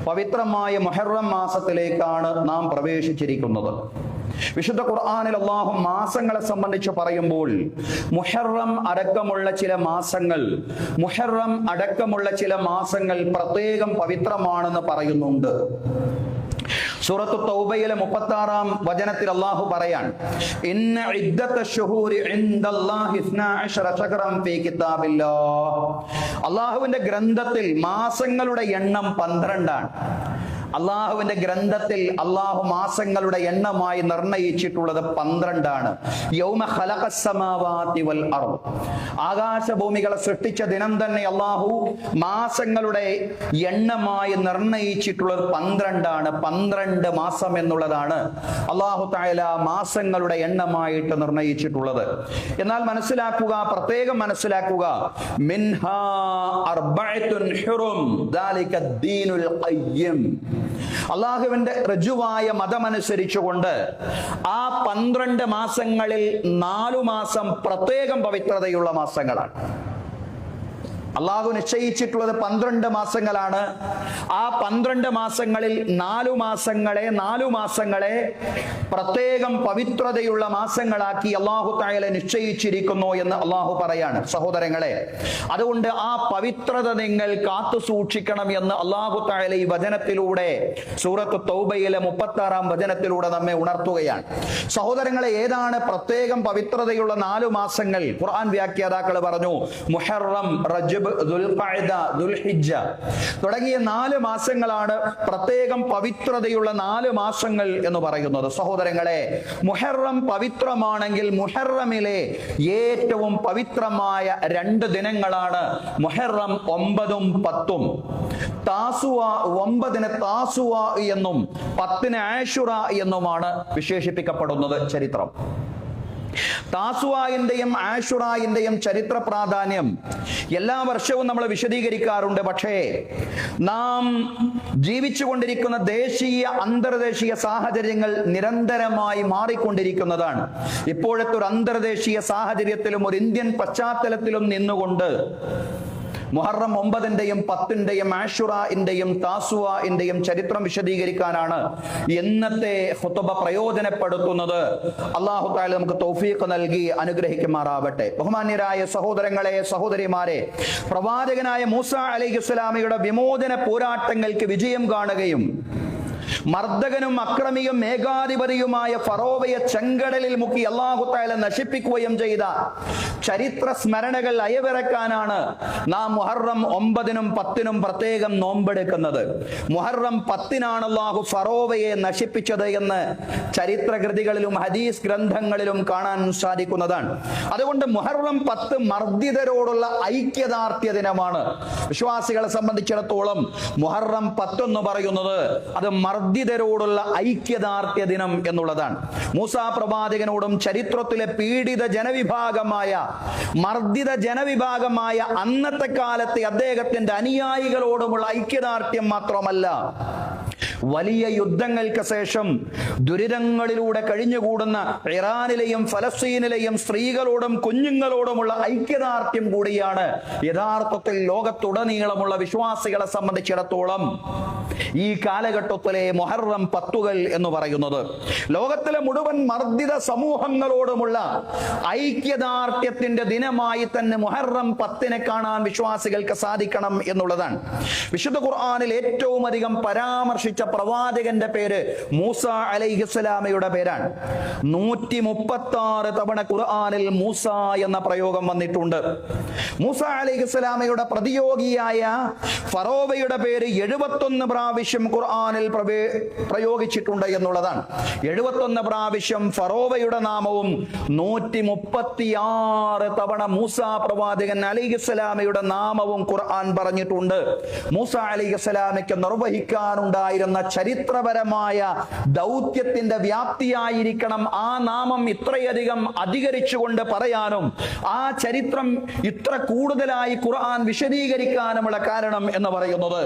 പവിത്രമായ മുഹറം മാസത്തിലേക്കാണ് നാം പ്രവേശിച്ചിരിക്കുന്നത്. വിശുദ്ധ ഖുർആനിൽ അല്ലാഹു മാസങ്ങളെ സംബന്ധിച്ച് പറയുമ്പോൾ മുഹറം അടക്കമുള്ള ചില മാസങ്ങൾ പ്രത്യേകം പവിത്രമാണെന്ന് പറയുന്നുണ്ട്. സൂറത്തു തൗബയിലെ 36-ാം വചനത്തിൽ അല്ലാഹു പറയാൻ, ഇന്ന ഇദ്ദത്തശ്ശുഹൂരി ഇൻദല്ലാഹി 12 ശഹ്റൻ ഫീ കിതാബില്ലാഹ്. അല്ലാഹുവിന്റെ ഗ്രന്ഥത്തിൽ മാസങ്ങളുടെ എണ്ണം 12 ആണ്. അള്ളാഹുവിന്റെ ഗ്രന്ഥത്തിൽ അള്ളാഹു മാസങ്ങളുടെ എണ്ണമായി നിർണയിച്ചിട്ടുള്ളത് 12 ആണ്. യൗമ ഖലഖസ് സമാവാതി വൽ അർദ്. ആകാശഭൂമികളെ സൃഷ്ടിച്ച ദിനം തന്നെ അള്ളാഹു മാസങ്ങളുടെ എണ്ണമായി നിർണയിച്ചിട്ടുള്ളത് 12 ആണ്. 12 മാസം എന്നുള്ളതാണ് അള്ളാഹു തആല മാസങ്ങളുടെ എണ്ണമായിട്ട് നിർണയിച്ചിട്ടുള്ളത്. എന്നാൽ പ്രത്യേകം മനസ്സിലാക്കുക, മിൻഹാ അർബഅത്തുൻ ഹുറും ദാലിക ദീനുൽ ഖയ്യിം. അള്ളാഹുവിന്റെ ഋജുവായ മതമനുസരിച്ചുകൊണ്ട് ആ 12 മാസങ്ങളിൽ 4 മാസം പ്രത്യേകം പവിത്രതയുള്ള മാസങ്ങളാണ്. അള്ളാഹു നിശ്ചയിച്ചിട്ടുള്ളത് 12 മാസങ്ങളാണ്. ആ 12 മാസങ്ങളിൽ 4 മാസങ്ങളെ പ്രത്യേകം പവിത്രതയുള്ള മാസങ്ങളാക്കി അള്ളാഹു തആല നിശ്ചയിച്ചിരിക്കുന്നു എന്ന് അള്ളാഹു പറയാണ്. സഹോദരങ്ങളെ, അതുകൊണ്ട് ആ പവിത്രത നിങ്ങൾ കാത്തു സൂക്ഷിക്കണം എന്ന് അള്ളാഹു തആല ഈ വചനത്തിലൂടെ, സൂറത്ത് തൗബയിലെ 36-ാം വചനത്തിലൂടെ നമ്മെ ഉണർത്തുകയാണ്. സഹോദരങ്ങളെ, ഏതാണ് പ്രത്യേകം പവിത്രതയുള്ള 4 മാസങ്ങൾ? ഖുർആൻ വ്യാഖ്യാതാക്കൾ പറഞ്ഞു, മുഹറം, റജബ്, ദുൽഖഅദ, ദുൽഹിജ്ജ തുടങ്ങിയ 4 മാസങ്ങളാണ് പ്രത്യേകം പവിത്രതയുള്ള 4 മാസങ്ങൾ എന്ന് പറയുന്നത്. സഹോദരങ്ങളെ, മുഹറം പവിത്രമാണെങ്കിൽ മുഹറമിലെ ഏറ്റവും പവിത്രമായ 2 ദിനങ്ങളാണ് മുഹറം 9-ഉം 10-ഉം. 9-ന് താസുവ എന്നും 10-ന് ആശുറ എന്നുമാണ് വിശേഷിപ്പിക്കപ്പെടുന്നത്. ചരിത്രം താസുവായിന്റെയും ആശുറായിന്റെയും ചരിത്ര പ്രാധാന്യം എല്ലാ വർഷവും നമ്മൾ വിശദീകരിക്കാറുണ്ട്. പക്ഷേ നാം ജീവിച്ചുകൊണ്ടിരിക്കുന്ന ദേശീയ അന്തർദേശീയ സാഹചര്യങ്ങൾ നിരന്തരമായി മാറിക്കൊണ്ടിരിക്കുന്നതാണ്. ഇപ്പോഴത്തെ ഒരു അന്തർദേശീയ സാഹചര്യത്തിലും ഒരു ഇന്ത്യൻ പശ്ചാത്തലത്തിലും നിന്നുകൊണ്ട് മുഹറം 9-ന്റെയും 10-ന്റെയും ആശുറാഇന്റെയും താസുവാഇന്റെയും ചരിത്രം വിശദീകരിക്കാനാണ് ഇന്നത്തെ ഖുതുബ പ്രയോജനപ്പെടുത്തുന്നത്. അല്ലാഹു തആല നമുക്ക് തൗഫീഖ് നൽകി അനുഗ്രഹിക്കുമാറാവട്ടെ. ബഹുമാന്യരായ സഹോദരങ്ങളെ, സഹോദരിമാരെ, പ്രവാചകനായ മൂസ അലൈഹിസ്സലാമയുടെ വിമോചന പോരാട്ടങ്ങൾക്ക് വിജയം കാണുകയും മർദ്ദകനും അക്രമിയും ഏകാധിപതിയുമായ ഫറോവയെ ചെങ്കടലിൽ മുക്കി അല്ലാഹു തആല നശിപ്പിക്കുകയും ചെയ്ത ചരിത്ര സ്മരണകൾ അയവിറക്കാനാണ് നാം മുഹറം 9-നും 10-നും പ്രത്യേകം നോമ്പെടുക്കുന്നത്. മുഹറം 10-നാണ് അല്ലാഹു ഫറോവയെ നശിപ്പിച്ചത് എന്ന് ചരിത്ര കൃതികളിലും ഹദീസ് ഗ്രന്ഥങ്ങളിലും കാണാൻ സാധിക്കുന്നതാണ്. അതുകൊണ്ട് മുഹറം 10 മർദ്ദിതരോടുള്ള ഐക്യദാർഢ്യ ദിനമാണ്. വിശ്വാസികളെ സംബന്ധിച്ചിടത്തോളം മുഹറം 10 എന്ന് പറയുന്നത് അത് മർദ്ദിതരോടുള്ള ഐക്യദാർഢ്യ ദിനം എന്നുള്ളതാണ്. മൂസാ പ്രവാചകനോടും ചരിത്രത്തിലെ മർദ്ദിത ജനവിഭാഗമായ അന്നത്തെ കാലത്തെ അദ്ദേഹത്തിന്റെ അനുയായികളോടുമുള്ള ഐക്യദാർഢ്യം മാത്രമല്ല, വലിയ യുദ്ധങ്ങൾക്ക് ശേഷം ദുരിതങ്ങളിലൂടെ കഴിഞ്ഞുകൂടുന്ന ഇറാനിലെയും ഫലസ്തീനിലെയും സ്ത്രീകളോടും കുഞ്ഞുങ്ങളോടുമുള്ള ഐക്യദാർഢ്യം കൂടിയാണ് യഥാർത്ഥത്തിൽ ലോകത്തുടനീളമുള്ള വിശ്വാസികളെ സംബന്ധിച്ചിടത്തോളം ഈ കാലഘട്ടത്തിലെ മുഹറം 10 എന്ന് പറയുന്നത്. ലോകത്തിലെ മുഴുവൻ മർദ്ദിത സമൂഹങ്ങളോടുമുള്ള ഐക്യദാർഢ്യത്തിന്റെ ദിനമായി തന്നെ മുഹറം 10-നെ കാണാൻ വിശ്വാസികൾക്ക് സാധിക്കണം എന്നുള്ളതാണ്. വിശുദ്ധ ഖുർആനിൽ ഏറ്റവും അധികം പരാമർശിച്ച പ്രവാചകന്റെ പേര് മൂസ അലൈഹിസ്സലാമയുടെ പേരാണ്. 136 തവണ ഖുർആനിൽ മൂസ എന്ന പ്രയോഗം വന്നിട്ടുണ്ട്. മൂസ അലൈഹിസ്സലാമയുടെ പ്രതിയോഗിയായ ഫറോവയുടെ പേര് 71 പ്രാവശ്യം ഖുർആനിൽ പ്രയോഗിച്ചിട്ടുണ്ട് എന്നുള്ളതാണ്. 71 പ്രാവശ്യം ഫറോവയുടെ നാമവും 136 തവണ മൂസ പ്രവാചകൻ അലൈഹിസ്സലാമയുടെ നാമവും ഖുർആൻ പറഞ്ഞിട്ടുണ്ട്. മൂസ അലൈഹിസ്സലാമയ്ക്ക് നിർവഹിക്കാനുണ്ടായിരുന്ന ചരിത്രപരമായ ദൗത്യത്തിന്റെ വ്യാപ്തിയായിരിക്കണം ആ നാമം ഇത്രയധികം അധികരിച്ചുകൊണ്ട് പറയാനും ആ ചരിത്രം ഇത്ര കൂടുതലായി ഖുർആൻ വിശദീകരിക്കാനുമുള്ള കാരണം എന്ന് പറയുന്നത്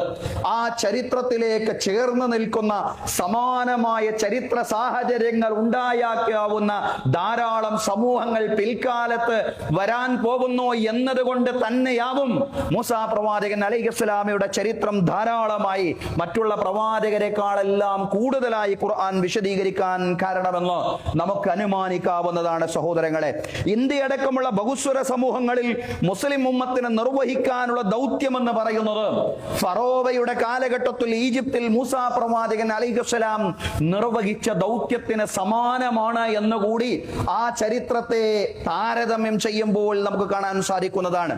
ആ ചരിത്ര ചരിത്രത്തിലേക്ക് ചേർന്ന് നിൽക്കുന്ന സമാനമായ ചരിത്ര സാഹചര്യങ്ങൾ ഉണ്ടായേക്കാവുന്ന ധാരാളം സമൂഹങ്ങൾ പിൽക്കാലത്ത് വരാൻ പോകുന്നു എന്നതുകൊണ്ട് തന്നെയാവും മൂസാ പ്രവാചകൻ അലൈഹിസ്സലാമയുടെ ചരിത്രം ധാരാളമായി മറ്റുള്ള പ്രവാചകരെക്കാളെല്ലാം കൂടുതലായി ഖുർആൻ വിശദീകരിക്കാൻ കാരണമെന്ന് നമുക്ക് അനുമാനിക്കാവുന്നതാണ്. സഹോദരങ്ങളെ, ഇന്ത്യയടക്കമുള്ള ബഹുസ്വര സമൂഹങ്ങളിൽ മുസ്ലിം ഉമ്മത്തിന് നിർവഹിക്കാനുള്ള ദൗത്യമെന്ന് പറയുന്നത് ഫറോവയുടെ കാലഘട്ടത്തിൽ ഈജിപ്തിൽ മൂസാ പ്രവാചകൻ അലൈഹിസ്സലാം നിർവഹിച്ച ദൗത്യത്തിന് സമാനമാണ് എന്നുകൂടി ആ ചരിത്രത്തെ താരതമ്യം ചെയ്യുമ്പോൾ നമുക്ക് കാണാൻ സാധിക്കുന്നതാണ്.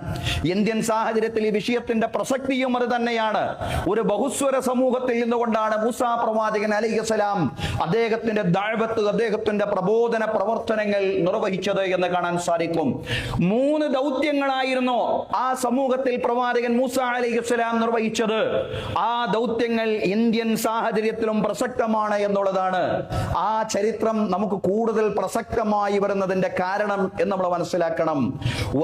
ഇന്ത്യൻ സാഹചര്യത്തിൽ ഈ വിഷയത്തിന്റെ പ്രസക്തിയും അത് തന്നെയാണ്. ഒരു ബഹുസ്വര സമൂഹത്തിൽ നിന്നുകൊണ്ടാണ് മൂസാ പ്രവാചകൻ അലൈഹിസ്സലാം അദ്ദേഹത്തിന്റെ ദഅവത്ത്, അദ്ദേഹത്തിന്റെ പ്രബോധന പ്രവർത്തനങ്ങൾ നിർവഹിച്ചത് എന്ന് കാണാൻ സാധിക്കും. 3 ദൗത്യങ്ങളായിരുന്നു ആ സമൂഹത്തിൽ പ്രവാചകൻ മൂസാ അലൈഹിസ്സലാം നിർവഹിച്ചത്. ആ ദൗത്യങ്ങൾ ഇന്ത്യൻ സാഹചര്യത്തിലും പ്രസക്തമാണ് എന്നുള്ളതാണ് ആ ചരിത്രം നമുക്ക് കൂടുതൽ പ്രസക്തമായി വരുന്നതിന്റെ കാരണം എന്ന് നമ്മൾ മനസ്സിലാക്കണം.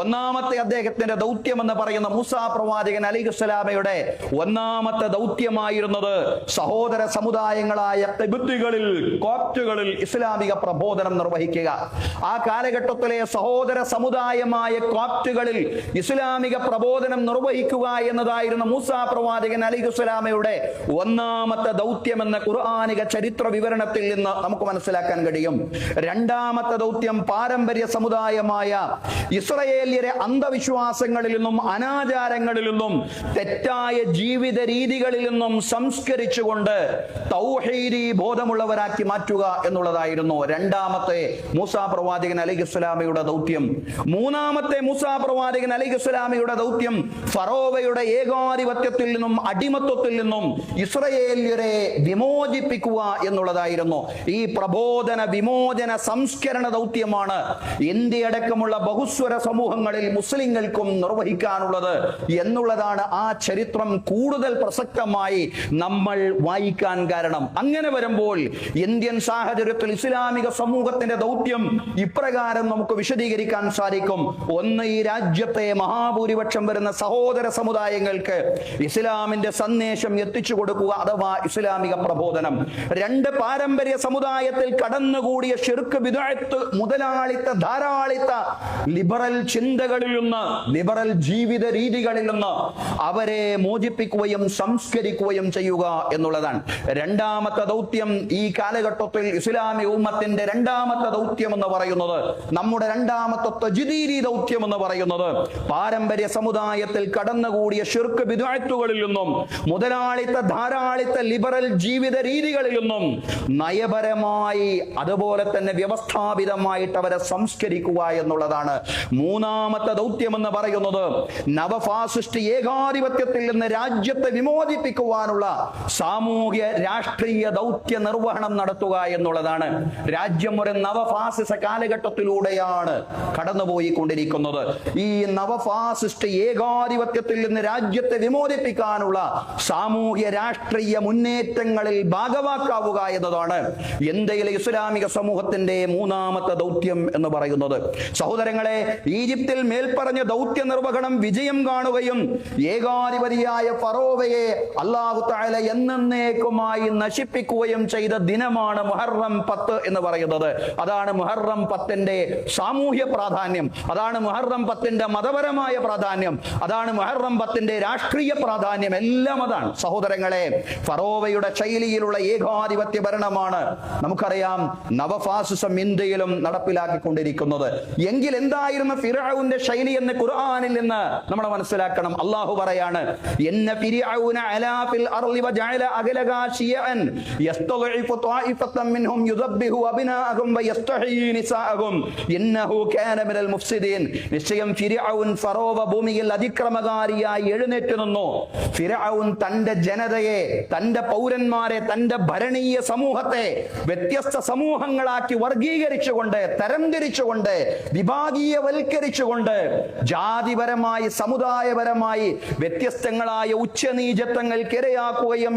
ഒന്നാമത്തെ അദ്ദേഹത്തിന്റെ ദൗത്യം എന്ന് പറയുന്ന മൂസാ പ്രവാചകൻ അലൈഹിസ്സലാമയുടെ ഒന്നാമത്തെ ദൗത്യമായിരുന്നത് സഹോദര സമുദായങ്ങളായ ഖിബ്തികളിൽ, കോപ്റ്റുകളിൽ ഇസ്ലാമിക പ്രബോധനം നിർവഹിക്കുക. ആ കാലഘട്ടത്തിലെ സഹോദര സമുദായമായ കോപ്റ്റുകളിൽ ഇസ്ലാമിക പ്രബോധനം നിർവഹിക്കുക എന്നതായിരുന്നു മൂസാ പ്രവാചകൻ അലൈഹിസ്സലാമയുടെ ഒന്നാമത്തെ ദൗത്യമെന്ന ഖുർആനിക ചരിത്ര വിവരണത്തിൽ നിന്ന് നമുക്ക് മനസ്സിലാക്കാൻ കഴിയും. രണ്ടാമത്തെ ദൗത്യം പാരമ്പര്യ സമുദായമായ ഇസ്രായേല്യരെ അന്ധവിശ്വാസങ്ങളിൽ നിന്നും അനാചാരങ്ങളിൽ നിന്നും തെറ്റായ ജീവിത രീതികളിൽ നിന്നും സംസ്കരിച്ചുകൊണ്ട് തൗഹീദി ബോധമുള്ളവരാക്കി മാറ്റുക എന്നുള്ളതായിരുന്നു രണ്ടാമത്തെ മൂസാ പ്രവാചകൻ അലൈഹിസ്സലാമയുടെ ദൗത്യം. മൂന്നാമത്തെ മൂസാ പ്രവാചകൻ അലൈഹിസ്സലാമയുടെ ദൗത്യം ഫറോവയുടെ ഏകാധിപത്യത്തിൽ നിന്നും അടിമത്വത്തിൽ നിന്നും ഇസ്രായേല്യരെ വിമോചിപ്പിക്കുക എന്നുള്ളതായിരുന്നു. ഈ പ്രബോധന വിമോചന സംസ്കരണ ദൗത്യമാണ് ഇന്ത്യയടക്കമുള്ള ബഹുസ്വര സമൂഹങ്ങളിൽ മുസ്ലിങ്ങൾക്കും നിർവഹിക്കാനുള്ളത് എന്നുള്ളതാണ് ആ ചരിത്രം കൂടുതൽ പ്രസക്തമായി നമ്മൾ വായിക്കാൻ കാരണം. അങ്ങനെ വരുമ്പോൾ ഇന്ത്യൻ സാഹചര്യത്തിൽ ഇസ്ലാമിക സമൂഹത്തിന്റെ ദൗത്യം ഇപ്രകാരം നമുക്ക് വിശദീകരിക്കാൻ സാധിക്കും. ഒന്ന്, ഈ രാജ്യത്തെ മഹാഭൂരിപക്ഷം വരുന്ന സഹോദര സമുദായങ്ങൾക്ക് ഇസ്ലാമിന്റെ സന്ദേശം എത്തിച്ചു കൊടുക്കുക, അഥവാ ഇസ്ലാമിക പ്രബോധനം. 2, പാരമ്പര്യ സമുദായത്തിൽ കടന്നുകൂടിയ ശിർക്ക്, ബിദ്അത്ത്, മുതലാളിത്ത, ധാരാളിത്ത, ലിബറൽ ചിന്തകളിൽ നിന്ന്, ലിബറൽ ജീവിത രീതികളിൽ നിന്ന് അവരെ മോചിപ്പിക്കുകയും സംസ്കരിക്കുകയും ചെയ്യുക എന്നുള്ളതാണ് രണ്ടാമത്തെ ദൗത്യം. ഈ കാലഘട്ടത്തിൽ ഇസ്ലാമിക ഉമ്മത്തിന്റെ രണ്ടാമത്തെ ദൗത്യം എന്ന് പറയുന്നത്, നമ്മുടെ രണ്ടാമത്തെ തജ്ദീദി ദൗത്യം എന്ന് പറയുന്നത്, പാരമ്പര്യ സമുദായത്തിൽ കടന്നുകൂടിയ ശിർക്ക്, ബിദ്അത്തുകളിൽ നിന്നും മുതലാളിത്ത, ധാരാളിത്ത, ലിബറൽ ജീവിത രീതികളിൽ നിന്നും നയപരമായി അതുപോലെ തന്നെ വ്യവസ്ഥാപിതമായിട്ട് അവരെ സംസ്കരിക്കുക എന്നുള്ളതാണ് മൂന്നാമത്തെ ദൗത്യം എന്ന് പറയുന്നത്. നവഫാസിസ്റ്റ് ഏകാധിപത്യത്തിൽ നിന്ന് രാജ്യത്തെ വിമോചിപ്പിക്കുവാനുള്ള സാമൂഹ്യ രാഷ്ട്രീയ ദൗത്യ നിർവഹണം നടത്തുക എന്നുള്ളതാണ്. രാജ്യം ഒരു നവഫാസിസ കാലഘട്ടത്തിലൂടെയാണ് കടന്നുപോയിക്കൊണ്ടിരിക്കുന്നത്. ഈ നവഫാസിസ്റ്റ് ഏകാധിപത്യത്തിൽ നിന്ന് രാജ്യത്തെ വിമോചിപ്പിക്കാനുള്ള സാമൂഹ്യ രാഷ്ട്രീയ മുന്നേറ്റങ്ങളിൽ ഭാഗവാക്കാവുക എന്നതാണ് ഇന്ത്യയിലെ ഇസ്ലാമിക സമൂഹത്തിന്റെ മൂന്നാമത്തെ ദൗത്യം എന്ന് പറയുന്നത്. സഹോദരങ്ങളെ, ഈജിപ്തിൽ മേൽപ്പറഞ്ഞ ദൗത്യ നിർവഹണം വിജയം കാണുകയും ഏകാധിപതിയായ ഫറോവയെ അല്ലാഹു തആല എന്നേക്കുമായി നശിപ്പിക്കുകയും ചെയ്ത ദിനമാണ് മുഹറം 10 എന്ന് പറയുന്നത്. അതാണ് മുഹറം 10ന്റെ സാമൂഹ്യ പ്രാധാന്യം, അതാണ് മുഹറം 10ന്റെ മതപരമായ പ്രാധാന്യം, അതാണ് മുഹറം 10ന്റെ രാഷ്ട്രീയ പ്രാധാന്യം, എല്ലാം അതാണ്. സഹോദരങ്ങളെ, ഫറോവയുടെ ശൈലിയിലുള്ള ഏകാധിപത്യ ഭരണമാണ് നമുക്കറിയാം നവഫാസിസം ഇന്ത്യയിലും നടപ്പിലാക്കിക്കൊണ്ടിരിക്കുന്നത്. എങ്കിൽ എന്തായിരുന്നു ഫിർഔന്റെ ശൈലി എന്ന് ഖുർആനിൽ നിന്ന് നമ്മൾ മനസ്സിലാക്കണം. അല്ലാഹു പറയാണ്, ഇന്ന ഫിർഔന അലാ ഫിൽ അർളി വജഅല അഗ്ലഹാ ശിയഅൻ യസ്തളിഫു ത്വായിഫതൻ മിൻഹും യുദബ്ബിഹു അബ്നാഅഹും വയസ്തഹയി നിസാഅഹും ഇന്നഹു കാന മിനൽ മുഫ്സിദീൻ. നിശ്ചയം ഫിർഔൻ, ഫറോവ ഭൂമിയിൽ അതിക്രമകാരിയായി എഴുന്നേറ്റ് നിന്നു. ഫിർഔൻ തന്റെ ജനതയെ, തന്റെ പൗരന്മാരെ, തന്റെ ഭരണീയ സമൂഹത്തെ വ്യത്യസ്ത സമൂഹങ്ങളാക്കി വർഗീകരിച്ചുകൊണ്ട്, തരംതിരിച്ചുകൊണ്ട്, വിഭാഗീയവൽക്കരിച്ചുകൊണ്ട്, ജാതിപരമായി, സമുദായപരമായി വ്യത്യസ്തങ്ങളായ ഉച്ചനീചത്വങ്ങൾക്കിരയാക്കുകയും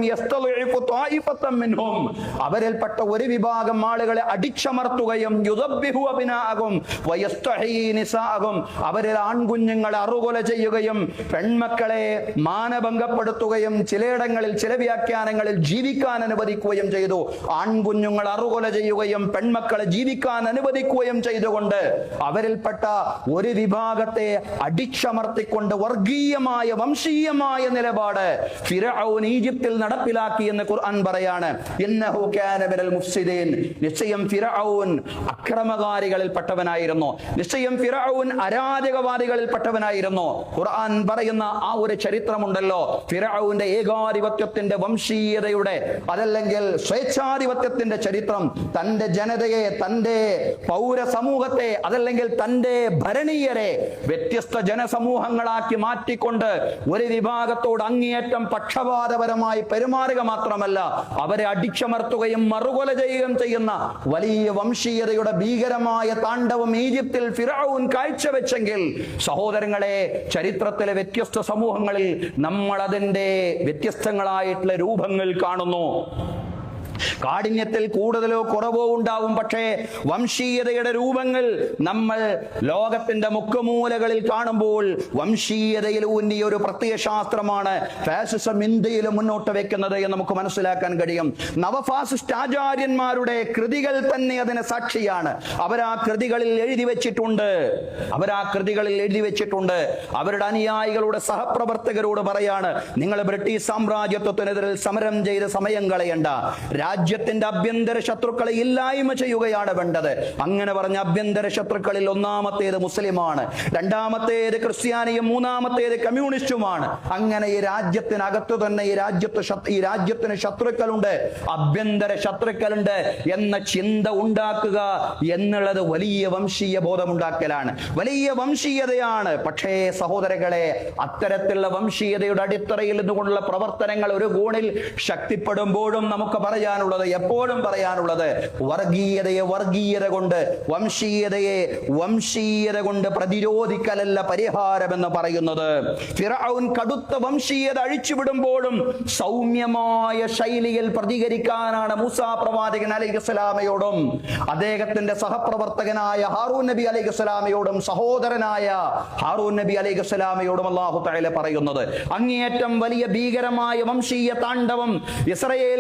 അവരിൽപ്പെട്ട ഒരു വിഭാഗം ആളുകളെ അടിച്ചമർത്തുകയും അവരിൽ ആൺകുഞ്ഞുങ്ങളെ അറുകൊല ചെയ്യുകയും പെൺമക്കളെ മാനഭംഗപ്പെടുത്തുകയും ചിലയിടങ്ങളിൽ സ്ഥലങ്ങളിൽ ചില വ്യാഖ്യാനങ്ങളിൽ ജീവിക്കാൻ അനുവദിക്കുകയും ചെയ്തു. ആൺകുഞ്ഞുങ്ങൾ അറുകൊല ചെയ്യുകയും പെൺമക്കളെ ജീവിക്കാൻ അനുവദിക്കുകയും ചെയ്തുകൊണ്ട് അവരിൽപ്പെട്ട ഒരു വിഭാഗത്തെ അടിച്ചമർത്തിക്കൊണ്ട് വർഗീയമായ വംശീയമായ നിലപാട് ഫിർഔൻ ഈജിപ്തിൽ നടപ്പിലാക്കി എന്ന് ഖുർആൻ പറയാണ്. ഇന്നഹു കാന മിനൽ മുഫ്സിദീൻ, നിശ്ചയം ഫിർഔൻ അക്രമകാരികളിൽപ്പെട്ടവനായിരുന്നു, നിശ്ചയം ഫിർഔൻ അരാജകവാദികളിൽപ്പെട്ടവനായിരുന്നു. ഖുർആൻ പറയുന്ന ആ ഒരു ചരിത്രമുണ്ടല്ലോ, ഫിർഔന്റെ ഏകാധിപത്യത്തിന്റെ വംശീയതയുടെ അതല്ലെങ്കിൽ സ്വേച്ഛാധിപത്യത്തിന്റെ ചരിത്രം. തന്റെ ജനതയെ, തന്റെ പൗരസമൂഹത്തെ അതല്ലെങ്കിൽ തന്റെ ഭരണീയരെ വ്യത്യസ്ത ജനസമൂഹങ്ങളാക്കി മാറ്റിക്കൊണ്ട് ഒരു വിഭാഗത്തോട് അങ്ങേയറ്റം പക്ഷപാതപരമായി പെരുമാറുക മാത്രമല്ല, അവരെ അടിച്ചമർത്തുകയും മറുകൊല ചെയ്യുകയും ചെയ്യുന്ന വലിയ വംശീയതയുടെ ഭീകരമായ താണ്ഡവം ഈജിപ്തിൽ ഫിർഔൻ കാഴ്ചവെച്ചെങ്കിൽ സഹോദരങ്ങളെ, ചരിത്രത്തിലെ വ്യത്യസ്ത സമൂഹങ്ങളിൽ നമ്മൾ അതിന്റെ വ്യത്യസ്തങ്ങളായിട്ടുള്ള രൂപങ്ങൾ കാണുന്നു. കാഠിന്യത്തിൽ കൂടുതലോ കുറവോ ഉണ്ടാവും, പക്ഷേ വംശീയതയുടെ രൂപങ്ങൾ നമ്മൾ ലോകത്തിന്റെ മുക്കുമൂലകളിൽ കാണുമ്പോൾ വംശീയതയിൽ ഊന്നിയ ഒരു പ്രത്യയശാസ്ത്രമാണ് ഫാസിസം ഇന്ത്യയിൽ മുന്നോട്ട് വെക്കുന്നത് എന്ന് നമുക്ക് മനസ്സിലാക്കാൻ കഴിയും. നവഫാസിസ്റ്റ് ആചാര്യന്മാരുടെ കൃതികൾ തന്നെ അതിന് സാക്ഷിയാണ്. അവരാ കൃതികളിൽ എഴുതി വെച്ചിട്ടുണ്ട്. അവരുടെ അനുയായികളുടെ സഹപ്രവർത്തകരോട് പറയാണ്, നിങ്ങൾ ബ്രിട്ടീഷ് സാമ്രാജ്യത്വത്തിനെതിരെ സമരം ചെയ്ത് സമയം കളയണ്ട, രാജ്യത്തിന്റെ അഭ്യന്തര ശത്രുക്കളെ ഇല്ലായ്മ ചെയ്യുകയാണ് വേണ്ടത്. അങ്ങനെ പറഞ്ഞ അഭ്യന്തര ശത്രുക്കളിൽ ഒന്നാമത്തേത് മുസ്ലിമാണ്, രണ്ടാമത്തേത് ക്രിസ്ത്യാനിയും, മൂന്നാമത്തേത് കമ്മ്യൂണിസ്റ്റുമാണ്. അങ്ങനെ ഈ രാജ്യത്തിനകത്തു തന്നെ ഈ രാജ്യത്തിന് ശത്രുക്കളുണ്ട്, അഭ്യന്തര ശത്രുക്കളുണ്ട് എന്ന ചിന്ത ഉണ്ടാക്കുക എന്നുള്ളത് വലിയ വംശീയ ബോധമുണ്ടാക്കലാണ്, വലിയ വംശീയതയാണ്. പക്ഷേ സഹോദരങ്ങളെ, അത്തരത്തിലുള്ള വംശീയതയുടെ അടിത്തറയിൽ നിന്നുകൊണ്ടുള്ള പ്രവർത്തനങ്ങൾ ഒരു കോണിൽ ശക്തിപ്പെടുമ്പോഴും നമുക്ക് എപ്പോഴും പറയാനുള്ളത് വർഗീയത കൊണ്ട്, വംശീയത കൊണ്ട് പ്രതിരോധിക്കലല്ല പരിഹാരമെന്ന് പറയുന്നത്. ഫിർഔൻ കടുത്ത വംശീയത അഴിച്ചുവിടുമ്പോഴും സൗമ്യമായ ശൈലിയിൽ പ്രതികരിക്കാനാണ് മൂസാ പ്രവാചകൻ അലൈഹിസ്സലാമയോടും അദ്ദേഹത്തിന്റെ സഹപ്രവർത്തകനായ ഹാറൂൻ നബി അലൈഹിസ്സലാമയോടും സഹോദരനായ ഹാറൂൻ നബി അലൈഹിസ്സലാമയോടും അല്ലാഹു തആല പറയുന്നത്. അങ്ങേയറ്റം വലിയ ഭീകരമായ വംശീയ താണ്ഡവം ഇസ്രായേലിനെതിരെ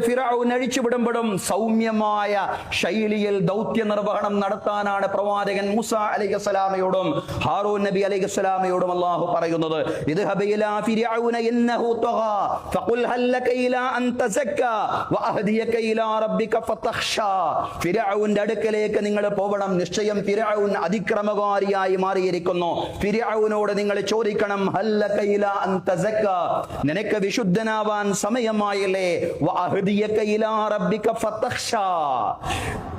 ഫിർഔൻ അഴിച്ചുവിടുമ്പോഴും സൗമ്യമായ ശൈലിയിൽ ദൗത്യ നിർവഹണം നടത്താനാണ് പ്രവാചകൻ മൂസാ അലൈഹിസ്സലാമയോടും ഹാറൂൻ നബി അലൈഹിസ്സലാമയോടും അല്ലാഹു പറയുന്നത്. ഇദ്ഹബ് ഇലാ ഫിർഔന ഇന്നഹു തഗാ ഫഖുൽ ഹൽ ലക ഇലാ അൻ തസക്ക വഅഹദിയക ഇലാ റബ്ബിക ഫതഖ്ഷാ. ഫിർഔന്റെ അടുക്കലേക്ക് നിങ്ങൾ പോകണം, നിശ്ചയം ഫിർഔൻ അതിക്രമകാരിയായി മാറിയിരിക്കുന്നു. ഫിർഔനോട് നിങ്ങൾ ചോദിക്കണം, ഹൽ ലക ഇലാ അൻ തസക്ക, നിനക്ക് വിശുദ്ധനാവാൻ സമയമായില്ലേ, വഅഹദിയക ഇലാ റബ്ബിക ഫതഖ്ഷാ,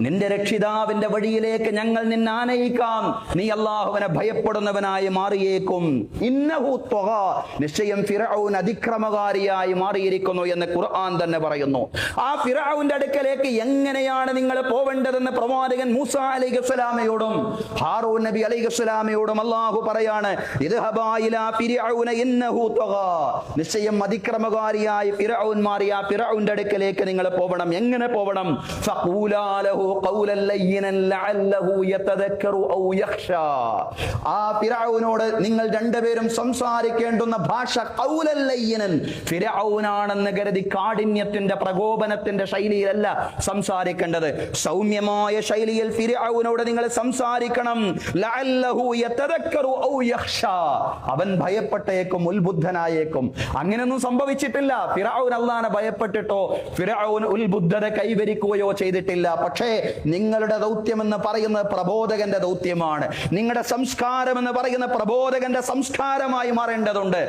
നിന്റെ രക്ഷിതാവിന്റെ വഴിയിലേക്ക് ഞങ്ങൾ നിന്നെ ആനയിക്കാം, നീ അല്ലാഹുവിനെ ഭയപ്പെടുന്നവനായി മാറിയേക്കും. ഇന്നഹു തഗാ, നിശ്ചയം ഫിർഔൻ അതിക്രമകാരിയായി മാറിയിരിക്കുന്നു എന്ന് ഖുർആൻ തന്നെ പറയുന്നു. ആ ഫിർഔന്റെ അടുക്കലേക്ക് എങ്ങനെയാണ് നിങ്ങൾ പോവേണ്ടതെന്ന് പ്രവാചകൻ മൂസാ അലൈഹിസ്സലാമയോടും ഹാറൂൻ നബി അലൈഹിസ്സലാമയോടും അല്ലാഹു പറയാണ്, ഇദ്ഹബാ ഇലാ ഫിർഔന ഇന്നഹു തഗാ, നിശ്ചയം അതിക്രമകാരിയായി ഫിർഔൻ മാറിയ ഫിർഔന്റെ അടുക്കലേക്ക് നിങ്ങൾ പോകണം. എങ്ങനെ പോകണം? ഫഖൂലാ ലഹു ഖൗലൻ ലയ്യിനൻ ലഅല്ലഹു യതദക്കറു ഔ യഖ്ഷാ, ആ ഫിർഔനോട് നിങ്ങൾ രണ്ടുപേരും സംസാരിക്കേണ്ടുന്ന ഭാഷ ഖൗലൻ ലയ്യിനൻ, ഫിർഔനാണെന്ന് കരുതി കാഠിന്യത്തിന്റെ പ്രകോപനത്തിന്റെ ശൈലിയിലല്ല സംസാരിക്കേണ്ടത്, സൗമ്യമായ ശൈലിയിൽ ഫിർഔനോട് നിങ്ങൾ സംസാരിക്കണം. ലഅല്ലഹു യതദക്കറു ഔ യഖ്ഷാ, അവൻ ഭയപ്പെട്ടേക്കും, ഉത്ബുദ്ധനായേക്കും. അങ്ങനെയൊന്നും സംഭവിച്ചിട്ടില്ല. ഫിർഔൻ അല്ലാഹുവിനെ ഭയപ്പെട്ടിട്ടോ ഫിർഔൻ ഉത്ബുദ്ധത കൈവരിക്കുകയോ ചെയ്തിട്ടില്ല. പക്ഷേ നിങ്ങളുടെ ദൗത്യം എന്ന് പറയുന്നത് പ്രബോധകന്റെ ദൗത്യമാണ്. നിങ്ങളുടെ സംസ്കാരം എന്ന് പറയുന്ന പ്രബോധകന്റെ സംസ്കാരമായി മാറേണ്ടതുണ്ട്.